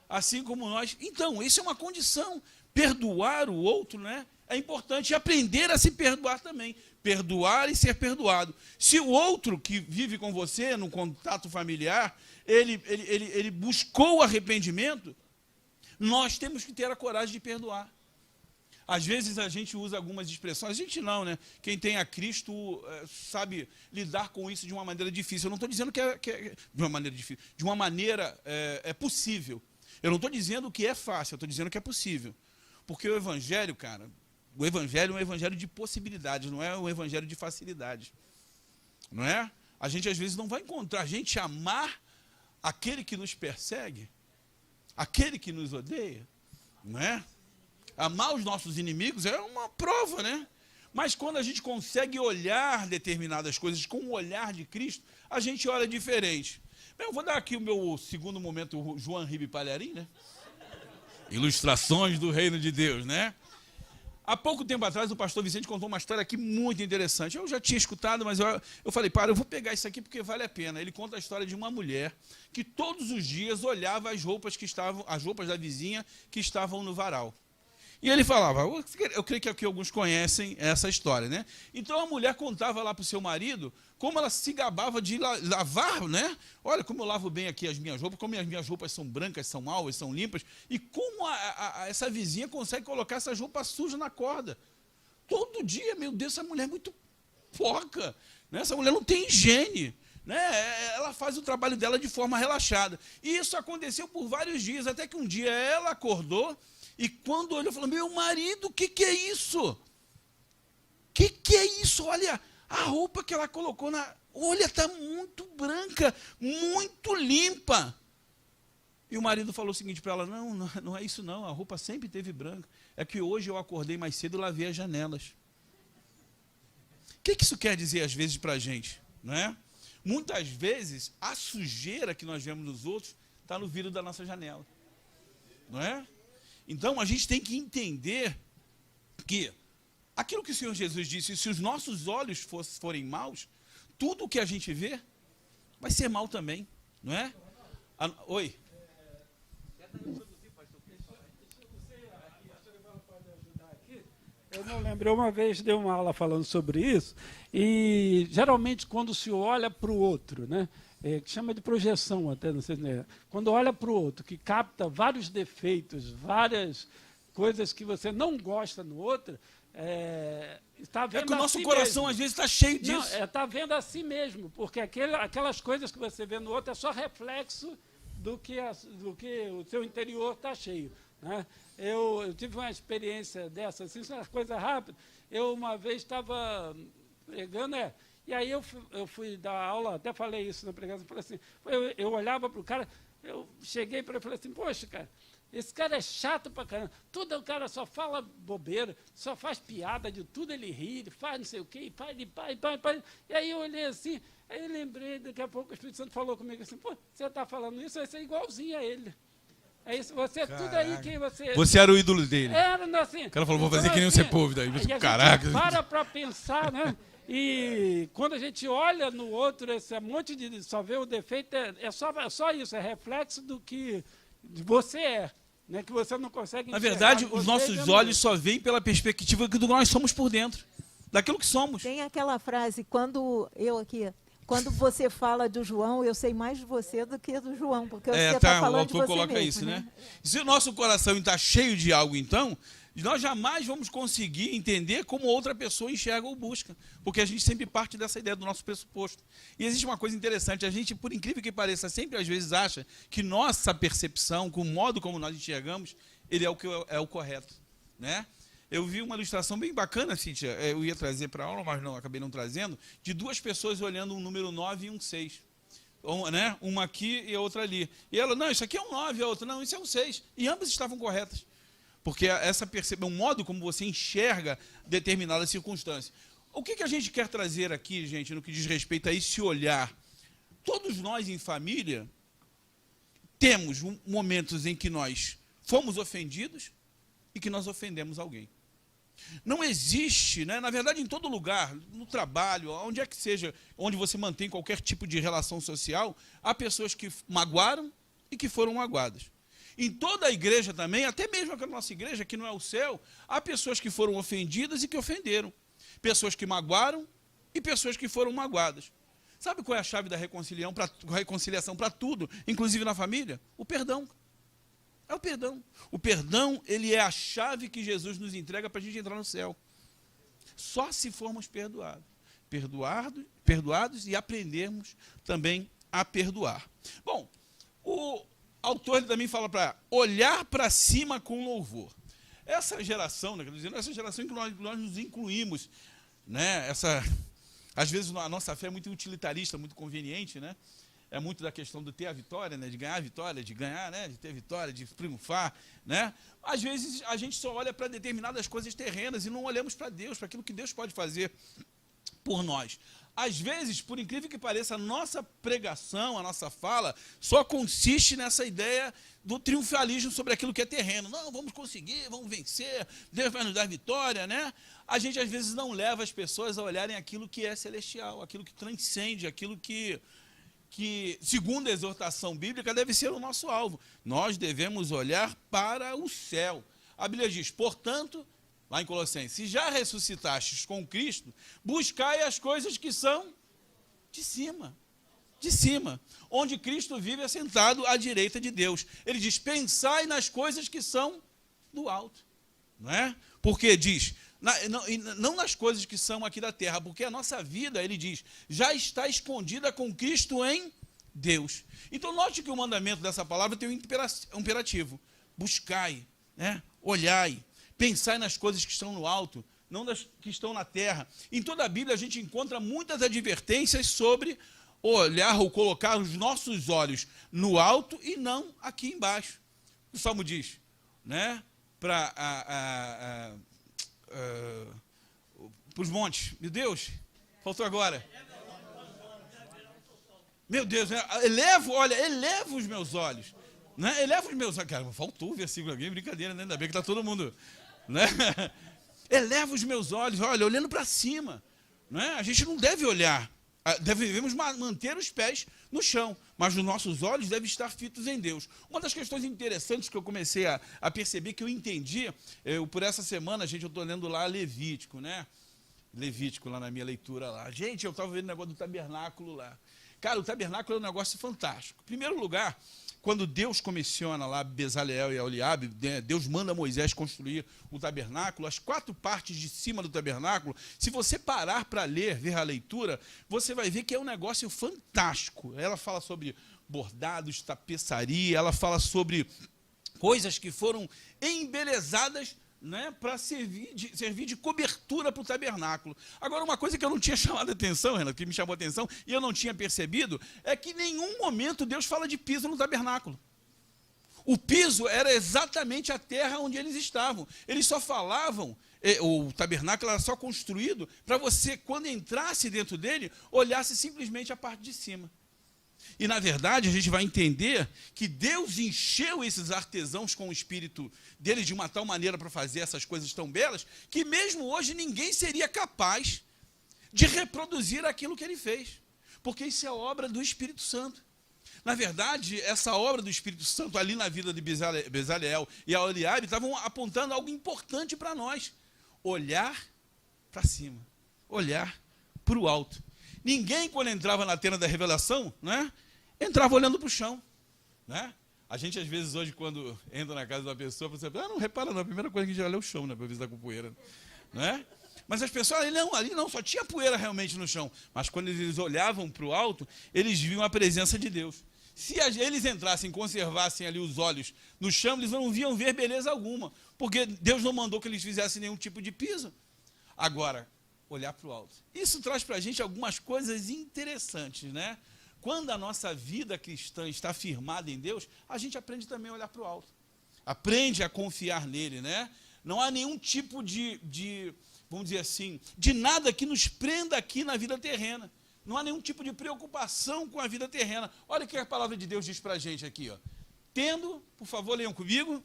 Assim como nós. Então, isso é uma condição. Perdoar o outro, né, é importante, e aprender a se perdoar também. Perdoar e ser perdoado. Se o outro que vive com você, no contato familiar, ele buscou arrependimento, nós temos que ter a coragem de perdoar. Às vezes a gente usa algumas expressões, a gente não, né? Quem tem a Cristo sabe lidar com isso de uma maneira difícil. Eu não estou dizendo que é de uma maneira difícil, de uma maneira possível. Eu não estou dizendo que é fácil, eu estou dizendo que é possível. Porque o Evangelho, cara, o Evangelho é um Evangelho de possibilidades, não é um Evangelho de facilidade. Não é? A gente às vezes não vai encontrar a gente amar aquele que nos persegue, aquele que nos odeia, não é? Amar os nossos inimigos é uma prova, né? Mas quando a gente consegue olhar determinadas coisas com o olhar de Cristo, a gente olha diferente. Bem, eu vou dar aqui o meu segundo momento, João Ribe Palharim, né? Ilustrações do reino de Deus, né? Há pouco tempo atrás, o pastor Vicente contou uma história aqui muito interessante. Eu já tinha escutado, mas eu falei, eu vou pegar isso aqui porque vale a pena. Ele conta a história de uma mulher que todos os dias olhava as roupas da vizinha que estavam no varal. E ele falava, eu creio que aqui alguns conhecem essa história, né? Então a mulher contava lá para o seu marido como ela se gabava de lavar, né? Olha como eu lavo bem aqui as minhas roupas, como as minhas roupas são brancas, são alvas, são limpas, e como essa vizinha consegue colocar essas roupas sujas na corda. todo dia, meu Deus, essa mulher é muito porca, né? Essa mulher não tem higiene, né? Ela faz o trabalho dela de forma relaxada. E isso aconteceu por vários dias, até que um dia ela acordou e quando olhou, falou, meu marido, o que é isso? O que é isso? Olha a roupa que ela colocou olha, está muito branca, muito limpa. E o marido falou o seguinte para ela, não é isso não, a roupa sempre teve branca. É que hoje eu acordei mais cedo e lavei as janelas. O que isso quer dizer às vezes para a gente? Não é? Muitas vezes a sujeira que nós vemos nos outros está no vidro da nossa janela. Não é? Então a gente tem que entender que aquilo que o Senhor Jesus disse, se os nossos olhos forem maus, tudo o que a gente vê vai ser mal também. Não é? Oi? Eu não lembro, uma vez dei uma aula falando sobre isso, e geralmente quando se olha para o outro, né, que chama de projeção até, não sei se é, quando olha para o outro, que capta vários defeitos, várias coisas que você não gosta no outro, está vendo que o nosso si coração mesmo. às vezes está cheio disso. Não, está vendo a si mesmo, porque aquelas coisas que você vê no outro é só reflexo do que o seu interior está cheio. Né? Eu tive uma experiência dessa, assim, isso é uma coisa rápida. Eu uma vez estava pregando, e aí eu fui dar aula, até falei isso na pregação, falei assim, eu olhava para o cara, eu cheguei para ele e falei assim, poxa, cara, esse cara é chato pra caramba, tudo o cara só fala bobeira, só faz piada de tudo, ele ri, ele faz não sei o quê, e aí eu olhei assim, aí eu lembrei, daqui a pouco o Espírito Santo falou comigo assim, pô, você está falando isso, vai ser igualzinho a ele. É isso, você, tudo aí que você... Você era o ídolo dele. Era, assim... O cara falou, vou fazer então, que nem o assim, Sepúlveda. Caraca. Para pensar, né? E quando a gente olha no outro, esse monte de... Só vê o defeito, é só isso, é reflexo do que você é. Né, que você não consegue enxergar. Na verdade, os nossos olhos só veem pela perspectiva do que nós somos por dentro. Daquilo que somos. Tem aquela frase, quando você fala do João, eu sei mais de você do que do João, porque você está falando de você coloca mesmo, isso, né? Se o nosso coração está cheio de algo, então, nós jamais vamos conseguir entender como outra pessoa enxerga ou busca, porque a gente sempre parte dessa ideia do nosso pressuposto. E existe uma coisa interessante, a gente, por incrível que pareça, sempre às vezes acha que nossa percepção, com o modo como nós enxergamos, ele é o correto, né? Eu vi uma ilustração bem bacana, Cíntia, eu ia trazer para a aula, mas acabei não trazendo, de duas pessoas olhando um número 9 e um 6. Né? Uma aqui e a outra ali. E ela, não, isso aqui é um 9, a outra, não, isso é um 6. E ambas estavam corretas. Porque essa percepção, o modo como você enxerga determinada circunstância. O que a gente quer trazer aqui, gente, no que diz respeito a esse olhar? Todos nós em família temos momentos em que nós fomos ofendidos e que nós ofendemos alguém. Não existe, né? Na verdade, em todo lugar, no trabalho, onde é que seja, onde você mantém qualquer tipo de relação social, há pessoas que magoaram e que foram magoadas. Em toda a igreja também, até mesmo aqui na nossa igreja, que não é o céu, há pessoas que foram ofendidas e que ofenderam. Pessoas que magoaram e pessoas que foram magoadas. Sabe qual é a chave da reconciliação para tudo, inclusive na família? O perdão. É o perdão. O perdão, ele é a chave que Jesus nos entrega para a gente entrar no céu. Só se formos perdoados. Perdoados e aprendermos também a perdoar. Bom, o autor ele também fala para olhar para cima com louvor. Essa geração, né, essa geração em que nós nos incluímos, né, às vezes a nossa fé é muito utilitarista, muito conveniente, né? É muito da questão de ter a vitória, né? De ganhar a vitória, de ganhar, né? De ter vitória, de triunfar, né? Às vezes a gente só olha para determinadas coisas terrenas e não olhamos para Deus, para aquilo que Deus pode fazer por nós. Às vezes, por incrível que pareça, a nossa pregação, a nossa fala, só consiste nessa ideia do triunfalismo sobre aquilo que é terreno. Não, vamos conseguir, vamos vencer, Deus vai nos dar vitória, né? A gente às vezes não leva as pessoas a olharem aquilo que é celestial, aquilo que transcende, aquilo que segundo a exortação bíblica, deve ser o nosso alvo. Nós devemos olhar para o céu. A Bíblia diz, portanto, lá em Colossenses, se já ressuscitastes com Cristo, buscai as coisas que são de cima, onde Cristo vive assentado à direita de Deus. Ele diz, pensai nas coisas que são do alto. Não é? Porque diz, não nas coisas que são aqui da terra, porque a nossa vida, ele diz, já está escondida com Cristo em Deus. Então, note que o mandamento dessa palavra tem um imperativo. Buscai, né? Olhai, pensai nas coisas que estão no alto, não das que estão na terra. Em toda a Bíblia a gente encontra muitas advertências sobre olhar ou colocar os nossos olhos no alto e não aqui embaixo. O Salmo diz, né? Para os montes. Meu Deus, faltou agora. Meu Deus, elevo os meus olhos. Né? Eleva os meus olhos. Cara, faltou o versículo aqui, brincadeira, né? Ainda bem que está todo mundo. Né? Eleva os meus olhos, olha, olhando para cima. Né? A gente não deve olhar, devemos manter os pés no chão, mas os nossos olhos devem estar fitos em Deus. Uma das questões interessantes que eu comecei a perceber, que eu entendi, por essa semana, gente, eu estou lendo lá Levítico, né? Levítico, lá na minha leitura lá. Gente, eu estava vendo o negócio do tabernáculo lá. Cara, o tabernáculo é um negócio fantástico. Em primeiro lugar, quando Deus comissiona lá Bezaleel e Aholiabe, Deus manda Moisés construir o tabernáculo, as 4 partes de cima do tabernáculo, se você parar para ler, ver a leitura, você vai ver que é um negócio fantástico. Ela fala sobre bordados, tapeçaria, ela fala sobre coisas que foram embelezadas, né, para servir de cobertura para o tabernáculo. Agora, uma coisa que eu não tinha chamado a atenção, Renato, que me chamou a atenção, e eu não tinha percebido, é que em nenhum momento Deus fala de piso no tabernáculo. O piso era exatamente a terra onde eles estavam. Eles só falavam, o tabernáculo era só construído para você, quando entrasse dentro dele, olhasse simplesmente a parte de cima. E, na verdade, a gente vai entender que Deus encheu esses artesãos com o espírito dele de uma tal maneira para fazer essas coisas tão belas, que mesmo hoje ninguém seria capaz de reproduzir aquilo que ele fez, porque isso é obra do Espírito Santo. Na verdade, essa obra do Espírito Santo ali na vida de Bezaleel e Aholiabe estavam apontando algo importante para nós: olhar para cima, olhar para o alto. Ninguém, quando entrava na tenda da revelação, né, entrava olhando para o chão. Né? A gente, às vezes, hoje, quando entra na casa da pessoa, você pensa, não repara não, a primeira coisa que a gente olha é o chão, né, para ver se está com poeira. Né? Mas as pessoas, ali não, só tinha poeira realmente no chão. Mas quando eles olhavam para o alto, eles viam a presença de Deus. Se eles entrassem, conservassem ali os olhos no chão, eles não iam ver beleza alguma, porque Deus não mandou que eles fizessem nenhum tipo de piso. Agora, olhar para o alto. Isso traz para a gente algumas coisas interessantes, né? Quando a nossa vida cristã está firmada em Deus, a gente aprende também a olhar para o alto. Aprende a confiar nele, né? Não há nenhum tipo vamos dizer assim, de nada que nos prenda aqui na vida terrena. Não há nenhum tipo de preocupação com a vida terrena. Olha o que a palavra de Deus diz para a gente aqui, ó. Tendo, por favor, leiam comigo.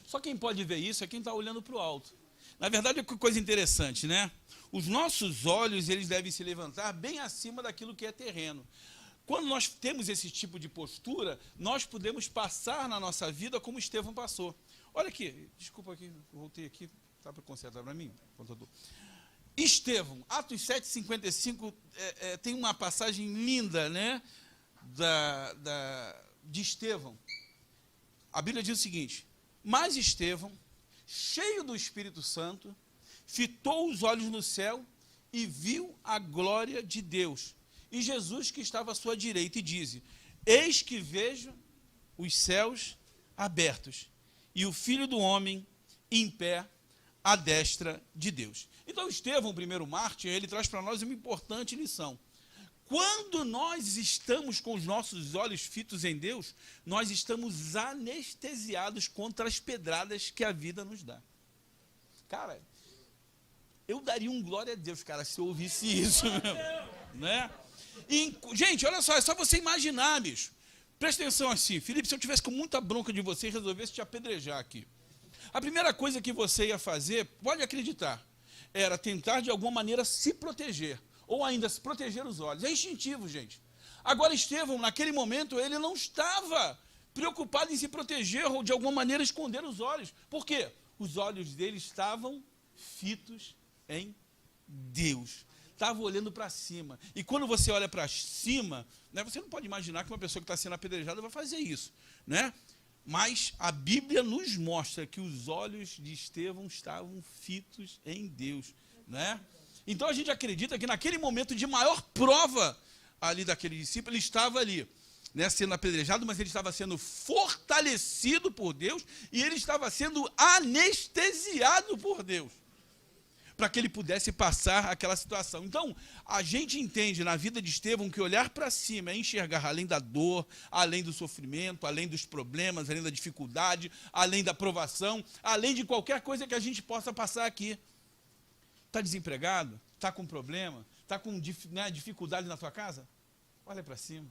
Só quem pode ver isso é quem está olhando para o alto. Na verdade, é uma coisa interessante, né? Os nossos olhos, eles devem se levantar bem acima daquilo que é terreno. Quando nós temos esse tipo de postura, nós podemos passar na nossa vida como Estevão passou. Olha aqui, desculpa aqui, voltei aqui, tá para consertar para mim? Estevão, Atos 7,55, tem uma passagem linda, né? De Estevão. A Bíblia diz o seguinte: mas Estevão, cheio do Espírito Santo, fitou os olhos no céu e viu a glória de Deus, e Jesus que estava à sua direita, e diz: eis que vejo os céus abertos, e o Filho do Homem em pé à destra de Deus. Então Estevão, o primeiro mártir, ele traz para nós uma importante lição. Quando nós estamos com os nossos olhos fitos em Deus, nós estamos anestesiados contra as pedradas que a vida nos dá. Cara, eu daria um glória a Deus, cara, se eu ouvisse isso, né? E, gente, olha só, é só você imaginar, bicho. Presta atenção assim, Felipe, se eu tivesse com muita bronca de você e resolvesse te apedrejar aqui, a primeira coisa que você ia fazer, pode acreditar, era tentar de alguma maneira se proteger, ou ainda se proteger os olhos. É instintivo, gente. Agora, Estevão, naquele momento, ele não estava preocupado em se proteger ou de alguma maneira esconder os olhos. Por quê? Os olhos dele estavam fitos em Deus. Estava olhando para cima. E quando você olha para cima, né, você não pode imaginar que uma pessoa que está sendo apedrejada vai fazer isso, né? Mas a Bíblia nos mostra que os olhos de Estevão estavam fitos em Deus, né? Então a gente acredita que naquele momento de maior prova ali daquele discípulo, ele estava ali, né, sendo apedrejado, mas ele estava sendo fortalecido por Deus e ele estava sendo anestesiado por Deus, para que ele pudesse passar aquela situação. Então, a gente entende na vida de Estevão que olhar para cima é enxergar além da dor, além do sofrimento, além dos problemas, além da dificuldade, além da provação, além de qualquer coisa que a gente possa passar aqui. Está desempregado? Está com problema? Está com dificuldade na tua casa? Olha para cima.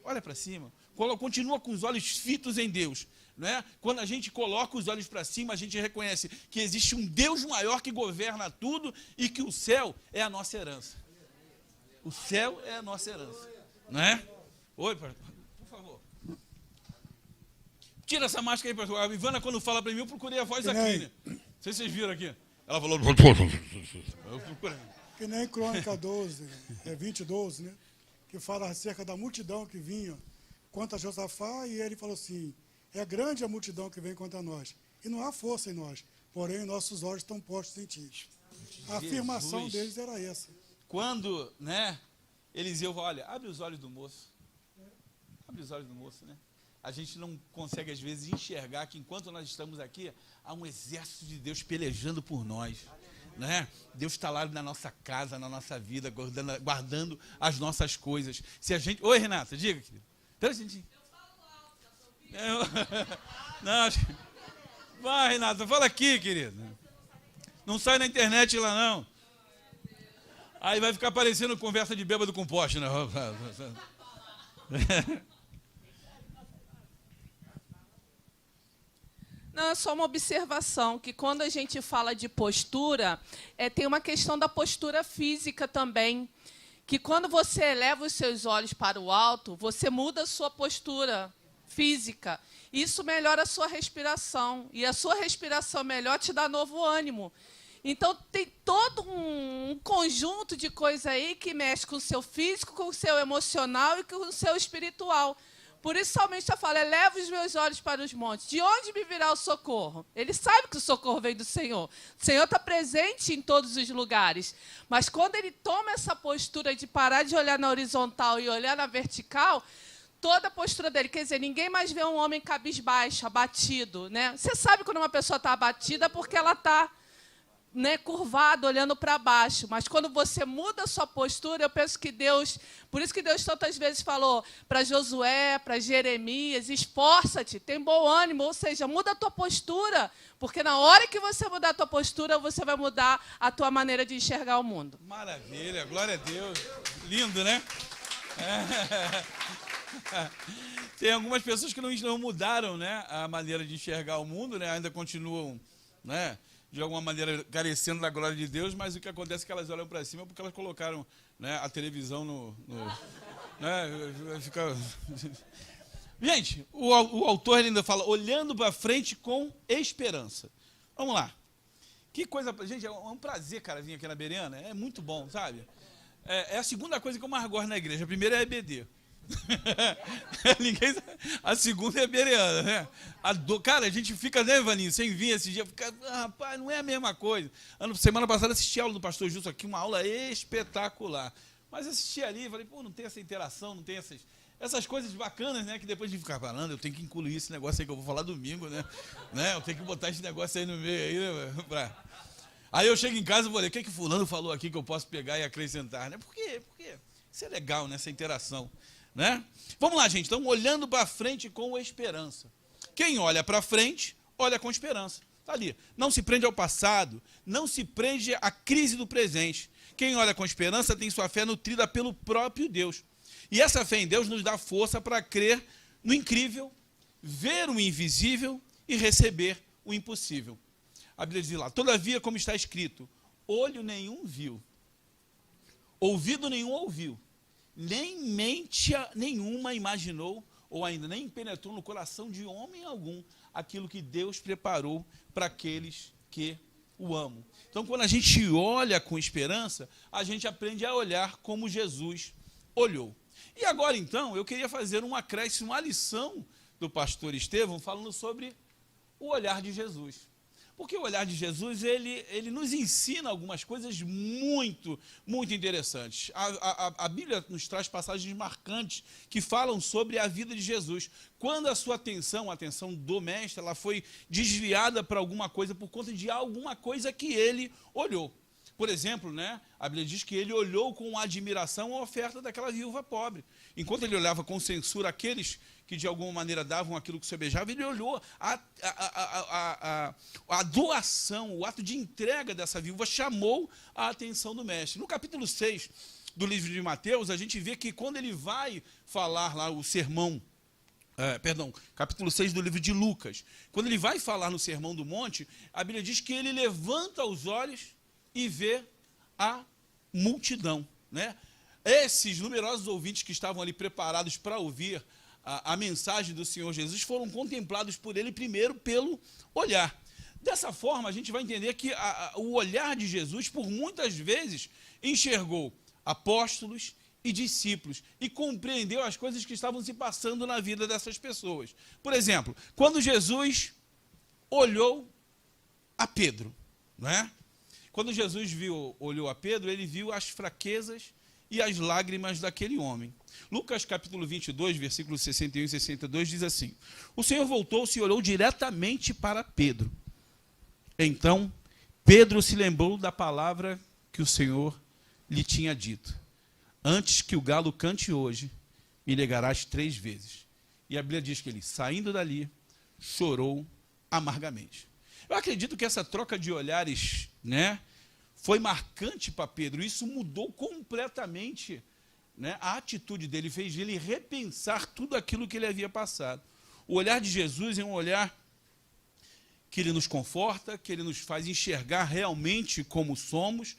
Olha para cima. Continua com os olhos fitos em Deus. Né? Quando a gente coloca os olhos para cima, a gente reconhece que existe um Deus maior que governa tudo e que o céu é a nossa herança. O céu é a nossa herança. Né? Oi, por favor. Tira essa máscara aí, pastor. A Ivana, quando fala para mim, eu procurei a voz aqui. Né? Não sei se vocês viram aqui. Ela falou... Eu procurei. Que nem Crônica 12, 20:12, né? Que fala acerca da multidão que vinha contra Josafá, e ele falou assim, é grande a multidão que vem contra nós, e não há força em nós, porém nossos olhos estão postos em ti. A afirmação deles era essa. Quando, né, Eliseu fala, olha, abre os olhos do moço. Abre os olhos do moço, né? A gente não consegue, às vezes, enxergar que enquanto nós estamos aqui, há um exército de Deus pelejando por nós. Né? Deus está lá na nossa casa, na nossa vida, guardando as nossas coisas. Se a gente... Oi, Renata, diga, querido. Então, a gente... Não, vai, Renata, fala aqui, querido. Não sai na internet lá, não. Aí vai ficar parecendo conversa de bêbado com poste, né? Não, é só uma observação, que quando a gente fala de postura, tem uma questão da postura física também, que quando você eleva os seus olhos para o alto, você muda a sua postura física. Isso melhora a sua respiração, e a sua respiração melhor te dá novo ânimo. Então, tem todo um conjunto de coisa aí que mexe com o seu físico, com o seu emocional e com o seu espiritual. Por isso, somente eu falo, eleva os meus olhos para os montes. De onde me virá o socorro? Ele sabe que o socorro vem do Senhor. O Senhor está presente em todos os lugares. Mas quando ele toma essa postura de parar de olhar na horizontal e olhar na vertical, toda a postura dele, quer dizer, ninguém mais vê um homem cabisbaixo, abatido. Né? Você sabe quando uma pessoa está abatida porque ela está... né, curvado, olhando para baixo. Mas quando você muda a sua postura, eu penso que Deus... Por isso que Deus tantas vezes falou para Josué, para Jeremias, esforça-te, tem bom ânimo, ou seja, muda a tua postura, porque na hora que você mudar a tua postura, você vai mudar a tua maneira de enxergar o mundo. Maravilha, glória a Deus. Lindo, né? Tem algumas pessoas que não mudaram, né, a maneira de enxergar o mundo, né, ainda continuam, né, de alguma maneira carecendo da glória de Deus, mas o que acontece é que elas olham para cima porque elas colocaram, né, a televisão né, fica... Gente, o autor ainda fala, olhando para frente com esperança. Vamos lá. Que coisa... Gente, é um prazer, cara, vir aqui na Bereana. É muito bom, sabe? É a segunda coisa que eu mais gosto na igreja. A primeira é EBD. A segunda é Bereana, né? Cara, a gente fica, né, Vaninho, sem vir esse dia, fica, rapaz, não é a mesma coisa. Semana passada assisti a aula do pastor Justo aqui, uma aula espetacular. Mas assisti ali e falei, pô, não tem essa interação, não tem essas coisas bacanas, né? Que depois de ficar falando, eu tenho que incluir esse negócio aí que eu vou falar domingo, né? Eu tenho que botar esse negócio aí no meio aí, né? Aí eu chego em casa e vou ler, o que fulano falou aqui que eu posso pegar e acrescentar, né? Por quê? Porque isso é legal, né? Essa interação. Né? Vamos lá, gente. Então, olhando para frente com esperança. Quem olha para frente, olha com esperança. Está ali. Não se prende ao passado, não se prende à crise do presente. Quem olha com esperança tem sua fé nutrida pelo próprio Deus. E essa fé em Deus nos dá força para crer no incrível, ver o invisível e receber o impossível. A Bíblia diz lá, todavia, como está escrito, olho nenhum viu, ouvido nenhum ouviu, nem mente nenhuma imaginou ou ainda nem penetrou no coração de homem algum aquilo que Deus preparou para aqueles que o amam. Então, quando a gente olha com esperança, a gente aprende a olhar como Jesus olhou. E agora, então, eu queria fazer um acréscimo, uma lição do pastor Estevão, falando sobre o olhar de Jesus. Porque o olhar de Jesus, ele nos ensina algumas coisas muito, muito interessantes. A Bíblia nos traz passagens marcantes que falam sobre a vida de Jesus. Quando a sua atenção, a atenção do mestre, ela foi desviada para alguma coisa por conta de alguma coisa que ele olhou. Por exemplo, né, a Bíblia diz que ele olhou com admiração a oferta daquela viúva pobre. Enquanto ele olhava com censura aqueles que de alguma maneira davam aquilo que sobejava, ele olhou a doação, o ato de entrega dessa viúva chamou a atenção do mestre. No capítulo 6 do livro de Mateus, a gente vê que quando ele vai falar lá o sermão, capítulo 6 do livro de Lucas, quando ele vai falar no Sermão do Monte, a Bíblia diz que ele levanta os olhos e vê a multidão, né? Esses numerosos ouvintes que estavam ali preparados para ouvir a mensagem do Senhor Jesus foram contemplados por ele primeiro pelo olhar. Dessa forma, a gente vai entender que o olhar de Jesus, por muitas vezes, enxergou apóstolos e discípulos e compreendeu as coisas que estavam se passando na vida dessas pessoas. Por exemplo, quando Jesus olhou a Pedro, não é? Quando Jesus olhou a Pedro, ele viu as fraquezas e as lágrimas daquele homem. Lucas capítulo 22, versículos 61 e 62 diz assim: o Senhor voltou-se e olhou diretamente para Pedro. Então, Pedro se lembrou da palavra que o Senhor lhe tinha dito: antes que o galo cante hoje, me negarás 3 vezes. E a Bíblia diz que ele, saindo dali, chorou amargamente. Eu acredito que essa troca de olhares, né, foi marcante para Pedro. Isso mudou completamente, né, a atitude dele, fez ele repensar tudo aquilo que ele havia passado. O olhar de Jesus é um olhar que ele nos conforta, que ele nos faz enxergar realmente como somos,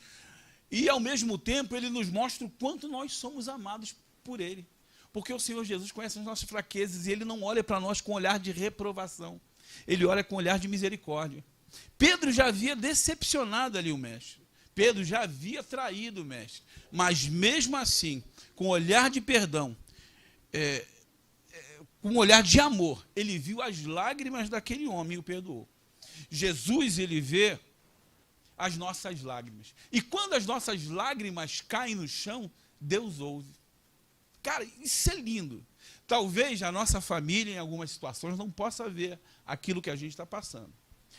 e ao mesmo tempo ele nos mostra o quanto nós somos amados por ele. Porque o Senhor Jesus conhece as nossas fraquezas e ele não olha para nós com olhar de reprovação. Ele olha com olhar de misericórdia. Pedro já havia decepcionado ali o mestre. Pedro já havia traído o mestre. Mas mesmo assim, com olhar de perdão, com um olhar de amor, ele viu as lágrimas daquele homem e o perdoou. Jesus, ele vê as nossas lágrimas. E quando as nossas lágrimas caem no chão, Deus ouve. Cara, isso é lindo. Talvez a nossa família, em algumas situações, não possa ver aquilo que a gente está passando.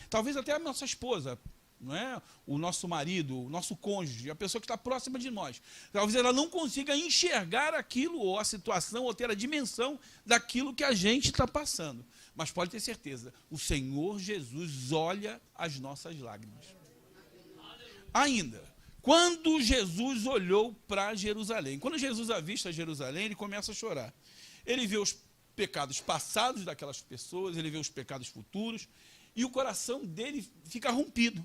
Talvez até a nossa esposa, não é? O nosso marido, o nosso cônjuge, a pessoa que está próxima de nós. Talvez ela não consiga enxergar aquilo, ou a situação, ou ter a dimensão daquilo que a gente está passando. Mas pode ter certeza, o Senhor Jesus olha as nossas lágrimas. Ainda, quando Jesus olhou para Jerusalém, quando Jesus avista Jerusalém, ele começa a chorar. Ele vê os pecados passados daquelas pessoas, ele vê os pecados futuros, e o coração dele fica rompido.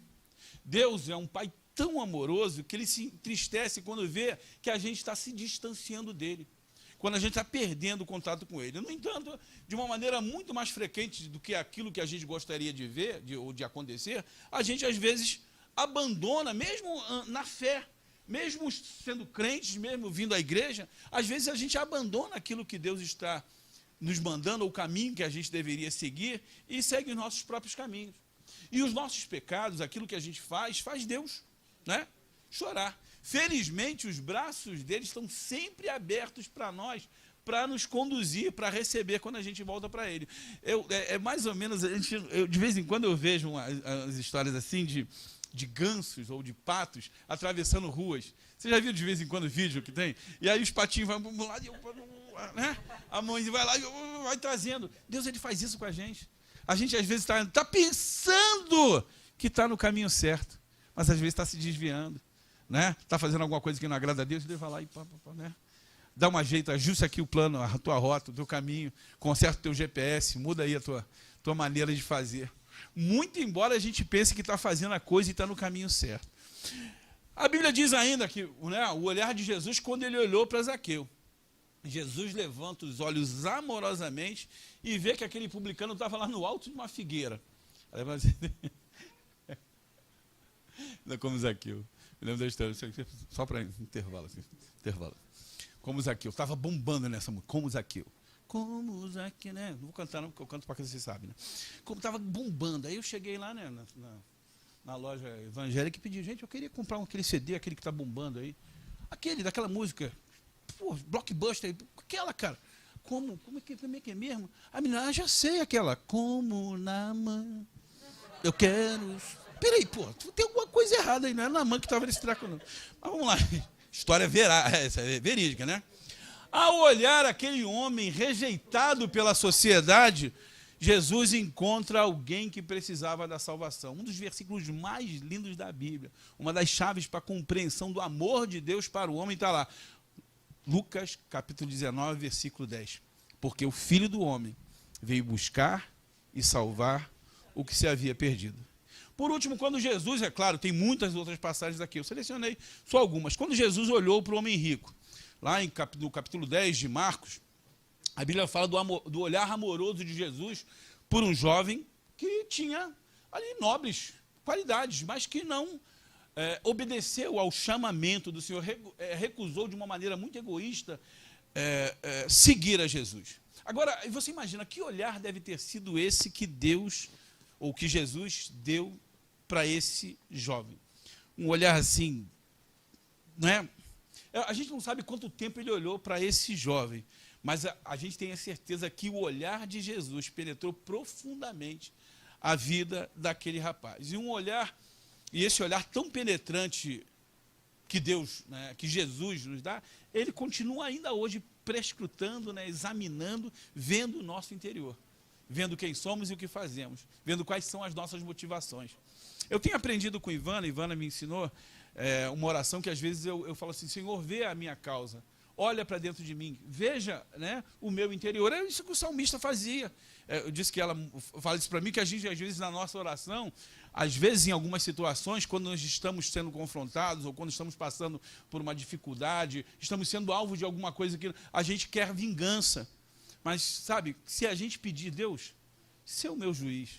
Deus é um pai tão amoroso que ele se entristece quando vê que a gente está se distanciando dele, quando a gente está perdendo o contato com ele. No entanto, de uma maneira muito mais frequente do que aquilo que a gente gostaria de ver, ou de acontecer, a gente às vezes abandona, mesmo na fé, mesmo sendo crentes, mesmo vindo à igreja, às vezes a gente abandona aquilo que Deus está nos mandando, o caminho que a gente deveria seguir, e segue os nossos próprios caminhos. E os nossos pecados, aquilo que a gente faz Deus, né, chorar. Felizmente, os braços dele estão sempre abertos para nós, para nos conduzir, para receber quando a gente volta para ele. É mais ou menos, de vez em quando eu vejo as histórias assim de gansos ou de patos atravessando ruas. Você já viu de vez em quando vídeo que tem? E aí os patinhos vão para um lado e né? A mãe vai lá e vai trazendo. Deus, ele faz isso com a gente. A gente às vezes está pensando que está no caminho certo, mas às vezes está se desviando, né? Está fazendo alguma coisa que não agrada a Deus, Deus vai lá e né? Dá um jeito, ajusta aqui o plano, a tua rota, o teu caminho, conserta o teu GPS, muda aí a tua maneira de fazer. Muito embora a gente pense que está fazendo a coisa e está no caminho certo. A Bíblia diz ainda que, né, o olhar de Jesus quando ele olhou para Zaqueu. Jesus levanta os olhos amorosamente e vê que aquele publicano estava lá no alto de uma figueira. Aí vai assim, como Zaqueu. Eu lembro da história, só para intervalo. Assim, intervalo. Como Zaqueu, estava bombando nessa música, como Zaqueu. Como Zaqueu, né? Não vou cantar não, porque eu canto para que vocês sabem, né? Como estava bombando. Aí eu cheguei lá, né, na loja evangélica e pedi, gente, eu queria comprar aquele CD, aquele que está bombando aí. Aquele, daquela música, pô, Blockbuster, aquela, cara. Como é que é mesmo? A menina, já sei aquela. Como Naamã, eu quero... Peraí, pô, tem alguma coisa errada aí, não é Naamã que estava nesse treco, não. Mas vamos lá, história verídica, né? Ao olhar aquele homem rejeitado pela sociedade, Jesus encontra alguém que precisava da salvação. Um dos versículos mais lindos da Bíblia, uma das chaves para a compreensão do amor de Deus para o homem está lá. Lucas, capítulo 19, versículo 10. Porque o Filho do Homem veio buscar e salvar o que se havia perdido. Por último, quando Jesus, é claro, tem muitas outras passagens aqui, eu selecionei só algumas. Quando Jesus olhou para o homem rico, lá no capítulo 10 de Marcos, a Bíblia fala do olhar amoroso de Jesus por um jovem que tinha ali nobres qualidades, mas que não obedeceu ao chamamento do Senhor, recusou de uma maneira muito egoísta seguir a Jesus. Agora, você imagina, que olhar deve ter sido esse que Deus, ou que Jesus deu para esse jovem? Um olhar assim, não é? A gente não sabe quanto tempo ele olhou para esse jovem, mas a gente tem a certeza que o olhar de Jesus penetrou profundamente a vida daquele rapaz. E esse olhar tão penetrante que Deus, né, que Jesus nos dá, ele continua ainda hoje prescrutando, né, examinando, vendo o nosso interior, vendo quem somos e o que fazemos, vendo quais são as nossas motivações. Eu tenho aprendido com Ivana me ensinou uma oração que às vezes eu falo assim, Senhor, vê a minha causa, olha para dentro de mim, veja, né, o meu interior. É isso que o salmista fazia. Eu disse que ela fala isso para mim, que a gente, às vezes, na nossa oração, às vezes, em algumas situações, quando nós estamos sendo confrontados, ou quando estamos passando por uma dificuldade, estamos sendo alvo de alguma coisa que a gente quer vingança. Mas, sabe, se a gente pedir, Deus, ser o meu juiz,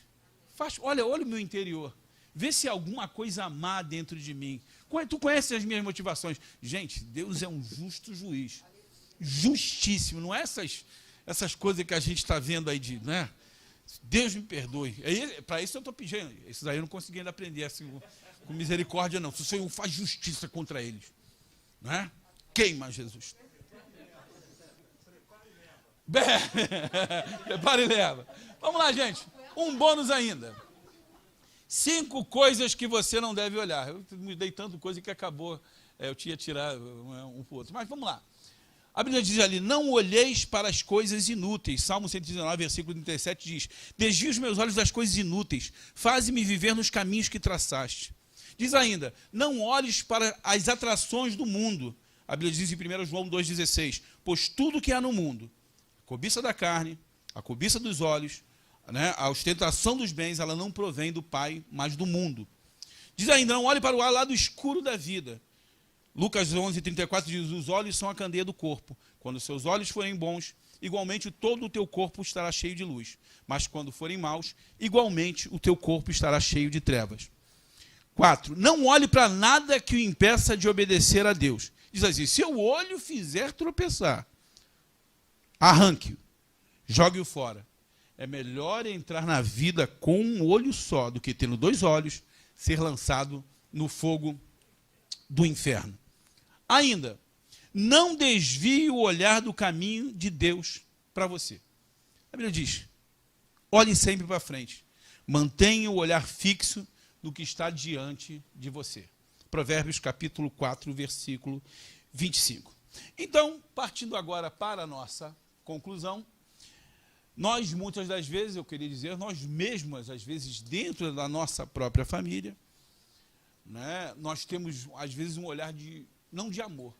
olha o meu interior, vê se há alguma coisa má dentro de mim. Tu conhece as minhas motivações. Gente, Deus é um justo juiz. Justíssimo. Não é essas coisas que a gente está vendo aí de, né? Deus me perdoe. Para isso eu estou pedindo. Isso daí eu não consegui ainda aprender assim, com misericórdia, não. Se o Senhor faz justiça contra eles, não é? Queima, Jesus. Prepara e leva. Vamos lá, gente. Um bônus ainda. 5 coisas que você não deve olhar. Eu me dei tanta coisa que acabou. Eu tinha tirar um para o outro. Mas vamos lá. A Bíblia diz ali, não olheis para as coisas inúteis. Salmo 119, versículo 37 diz, desvia os meus olhos das coisas inúteis, faze-me viver nos caminhos que traçaste. Diz ainda, não olhes para as atrações do mundo. A Bíblia diz em 1 João 2,16, pois tudo que há no mundo, a cobiça da carne, a cobiça dos olhos, né, a ostentação dos bens, ela não provém do Pai, mas do mundo. Diz ainda, não olhe para o lado escuro da vida. Lucas 11:34 diz, os olhos são a candeia do corpo. Quando seus olhos forem bons, igualmente todo o teu corpo estará cheio de luz. Mas quando forem maus, igualmente o teu corpo estará cheio de trevas. 4. Não olhe para nada que o impeça de obedecer a Deus. Diz assim, se o olho fizer tropeçar, arranque-o, jogue-o fora. É melhor entrar na vida com um olho só do que tendo 2 olhos, ser lançado no fogo do inferno. Ainda, não desvie o olhar do caminho de Deus para você. A Bíblia diz, olhe sempre para frente. Mantenha o olhar fixo no que está diante de você. Provérbios capítulo 4, versículo 25. Então, partindo agora para a nossa conclusão, nós, muitas das vezes, eu queria dizer, nós mesmos, às vezes, dentro da nossa própria família, né, nós temos, às vezes, um olhar não de amor,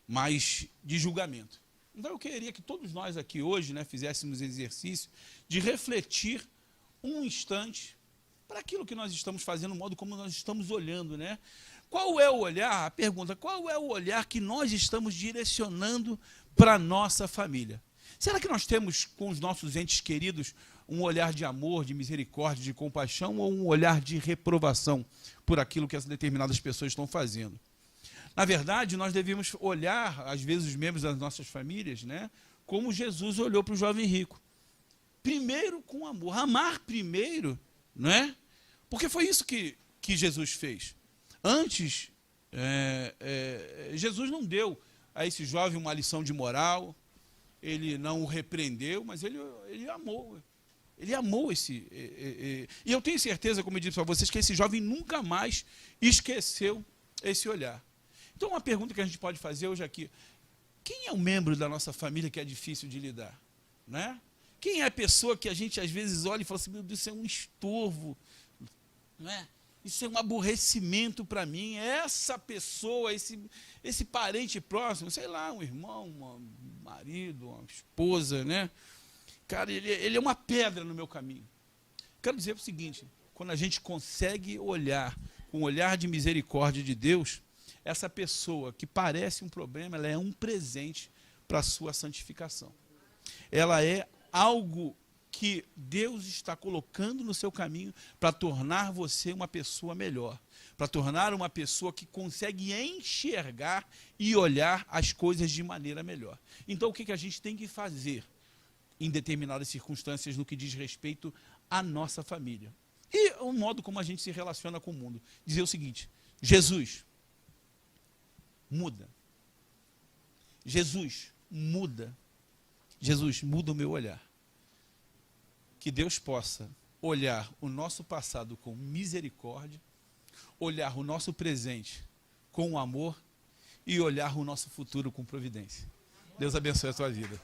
mas de julgamento. Então, eu queria que todos nós aqui hoje, né, fizéssemos exercício de refletir um instante para aquilo que nós estamos fazendo, o modo como nós estamos olhando, né? Qual é o olhar? A pergunta, qual é o olhar que nós estamos direcionando para a nossa família? Será que nós temos com os nossos entes queridos um olhar de amor, de misericórdia, de compaixão, ou um olhar de reprovação por aquilo que essas determinadas pessoas estão fazendo? Na verdade, nós devemos olhar, às vezes, os membros das nossas famílias, né, como Jesus olhou para o jovem rico. Primeiro com amor, amar primeiro, não é? Porque foi isso que Jesus fez. Antes, Jesus não deu a esse jovem uma lição de moral, ele não o repreendeu, mas ele amou. Ele amou esse... E eu tenho certeza, como eu disse para vocês, que esse jovem nunca mais esqueceu esse olhar. Então, uma pergunta que a gente pode fazer hoje aqui, quem é o membro da nossa família que é difícil de lidar? Né? Quem é a pessoa que a gente às vezes olha e fala assim, meu Deus, isso é um estorvo, não é? Isso é um aborrecimento para mim, essa pessoa, esse parente próximo, sei lá, um irmão, um marido, uma esposa, né? Cara, ele é uma pedra no meu caminho. Quero dizer o seguinte, quando a gente consegue olhar com o olhar de misericórdia de Deus, essa pessoa que parece um problema, ela é um presente para a sua santificação. Ela é algo que Deus está colocando no seu caminho para tornar você uma pessoa melhor, para tornar uma pessoa que consegue enxergar e olhar as coisas de maneira melhor. Então, o que a gente tem que fazer em determinadas circunstâncias no que diz respeito à nossa família? E o modo como a gente se relaciona com o mundo. Dizer o seguinte, Jesus, muda. Jesus, muda. Jesus, muda o meu olhar. Que Deus possa olhar o nosso passado com misericórdia, olhar o nosso presente com amor e olhar o nosso futuro com providência. Deus abençoe a tua vida.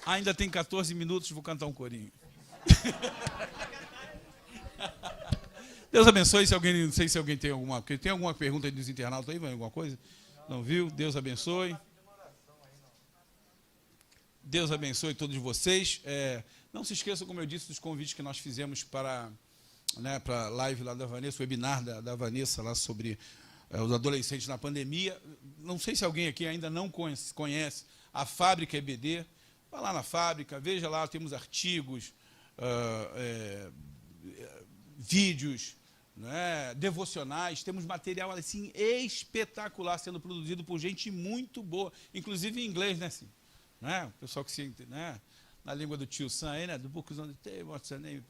Ainda tem 14 minutos, vou cantar um corinho. Deus abençoe. Se alguém, não sei se alguém tem alguma pergunta aí dos internautas aí, alguma coisa? Não viu? Deus abençoe. Deus abençoe todos vocês. Não se esqueçam, como eu disse, dos convites que nós fizemos para a live lá da Vanessa, o webinar da Vanessa lá sobre os adolescentes na pandemia. Não sei se alguém aqui ainda não conhece a Fábrica EBD. Vá lá na fábrica, veja lá, temos artigos, vídeos, né, devocionais, temos material assim espetacular sendo produzido por gente muito boa, inclusive em inglês, né, assim, né? O pessoal que se, né, na língua do tio Sam aí, né, do Book on the Table, what's your name?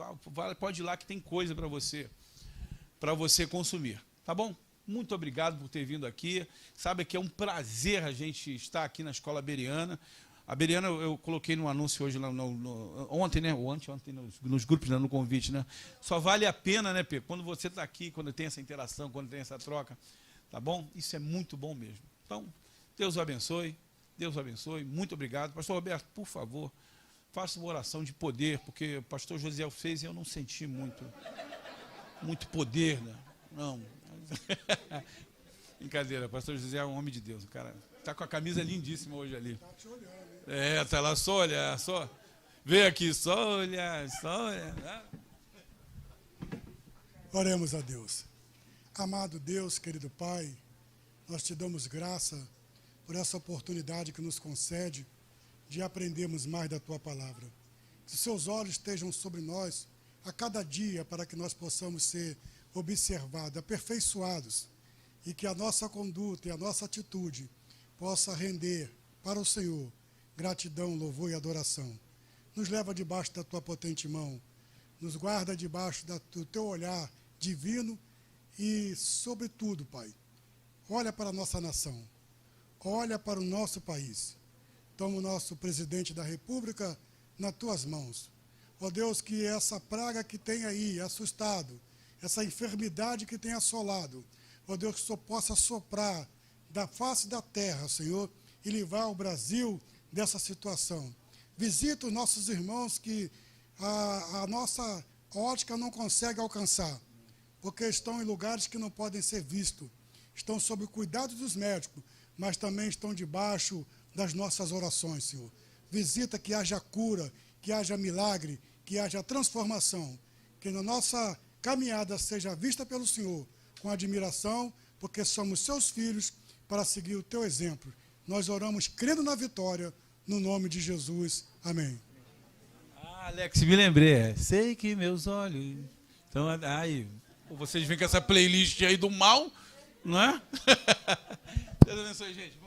Pode ir lá que tem coisa para você consumir, tá bom? Muito obrigado por ter vindo aqui. Sabe que é um prazer a gente estar aqui na Escola Bereana. A Bereana, eu coloquei no anúncio hoje, ontem, né? Ontem nos grupos, né? No convite, né? Só vale a pena, né, Pedro? Quando você está aqui, quando tem essa interação, quando tem essa troca, tá bom? Isso é muito bom mesmo. Então, Deus o abençoe. Deus o abençoe. Muito obrigado. Pastor Roberto, por favor, faça uma oração de poder, porque o pastor Josiel fez e eu não senti muito poder, né? Não. Brincadeira, o pastor José é um homem de Deus. O cara está com a camisa lindíssima hoje ali. Está te olhando, hein? Está lá, só olhar, só. Vem aqui, só olhar, só olhar. Oremos a Deus. Amado Deus, querido Pai, nós te damos graça por essa oportunidade que nos concede de aprendermos mais da Tua Palavra. Que os seus olhos estejam sobre nós a cada dia para que nós possamos ser observados, aperfeiçoados, e que a nossa conduta e a nossa atitude possa render para o Senhor gratidão, louvor e adoração. Nos leva debaixo da Tua potente mão, nos guarda debaixo do Teu olhar divino e, sobretudo, Pai, olha para a nossa nação, olha para o nosso país. Toma o nosso presidente da República nas Tuas mãos. Ó Deus, que essa praga que tem aí assustado, essa enfermidade que tem assolado, ó Deus, que o Senhor possa soprar da face da terra, Senhor, e livrar o Brasil dessa situação. Visita os nossos irmãos que a nossa ótica não consegue alcançar, porque estão em lugares que não podem ser vistos. Estão sob o cuidado dos médicos, mas também estão debaixo das nossas orações, Senhor. Visita que haja cura, que haja milagre, que haja transformação, que na nossa caminhada seja vista pelo Senhor com admiração, porque somos seus filhos, para seguir o teu exemplo. Nós oramos crendo na vitória, no nome de Jesus. Amém. Alex, me lembrei. Sei que meus olhos... Então, aí, vocês vêm com essa playlist aí do mal, não é? Deus abençoe, gente.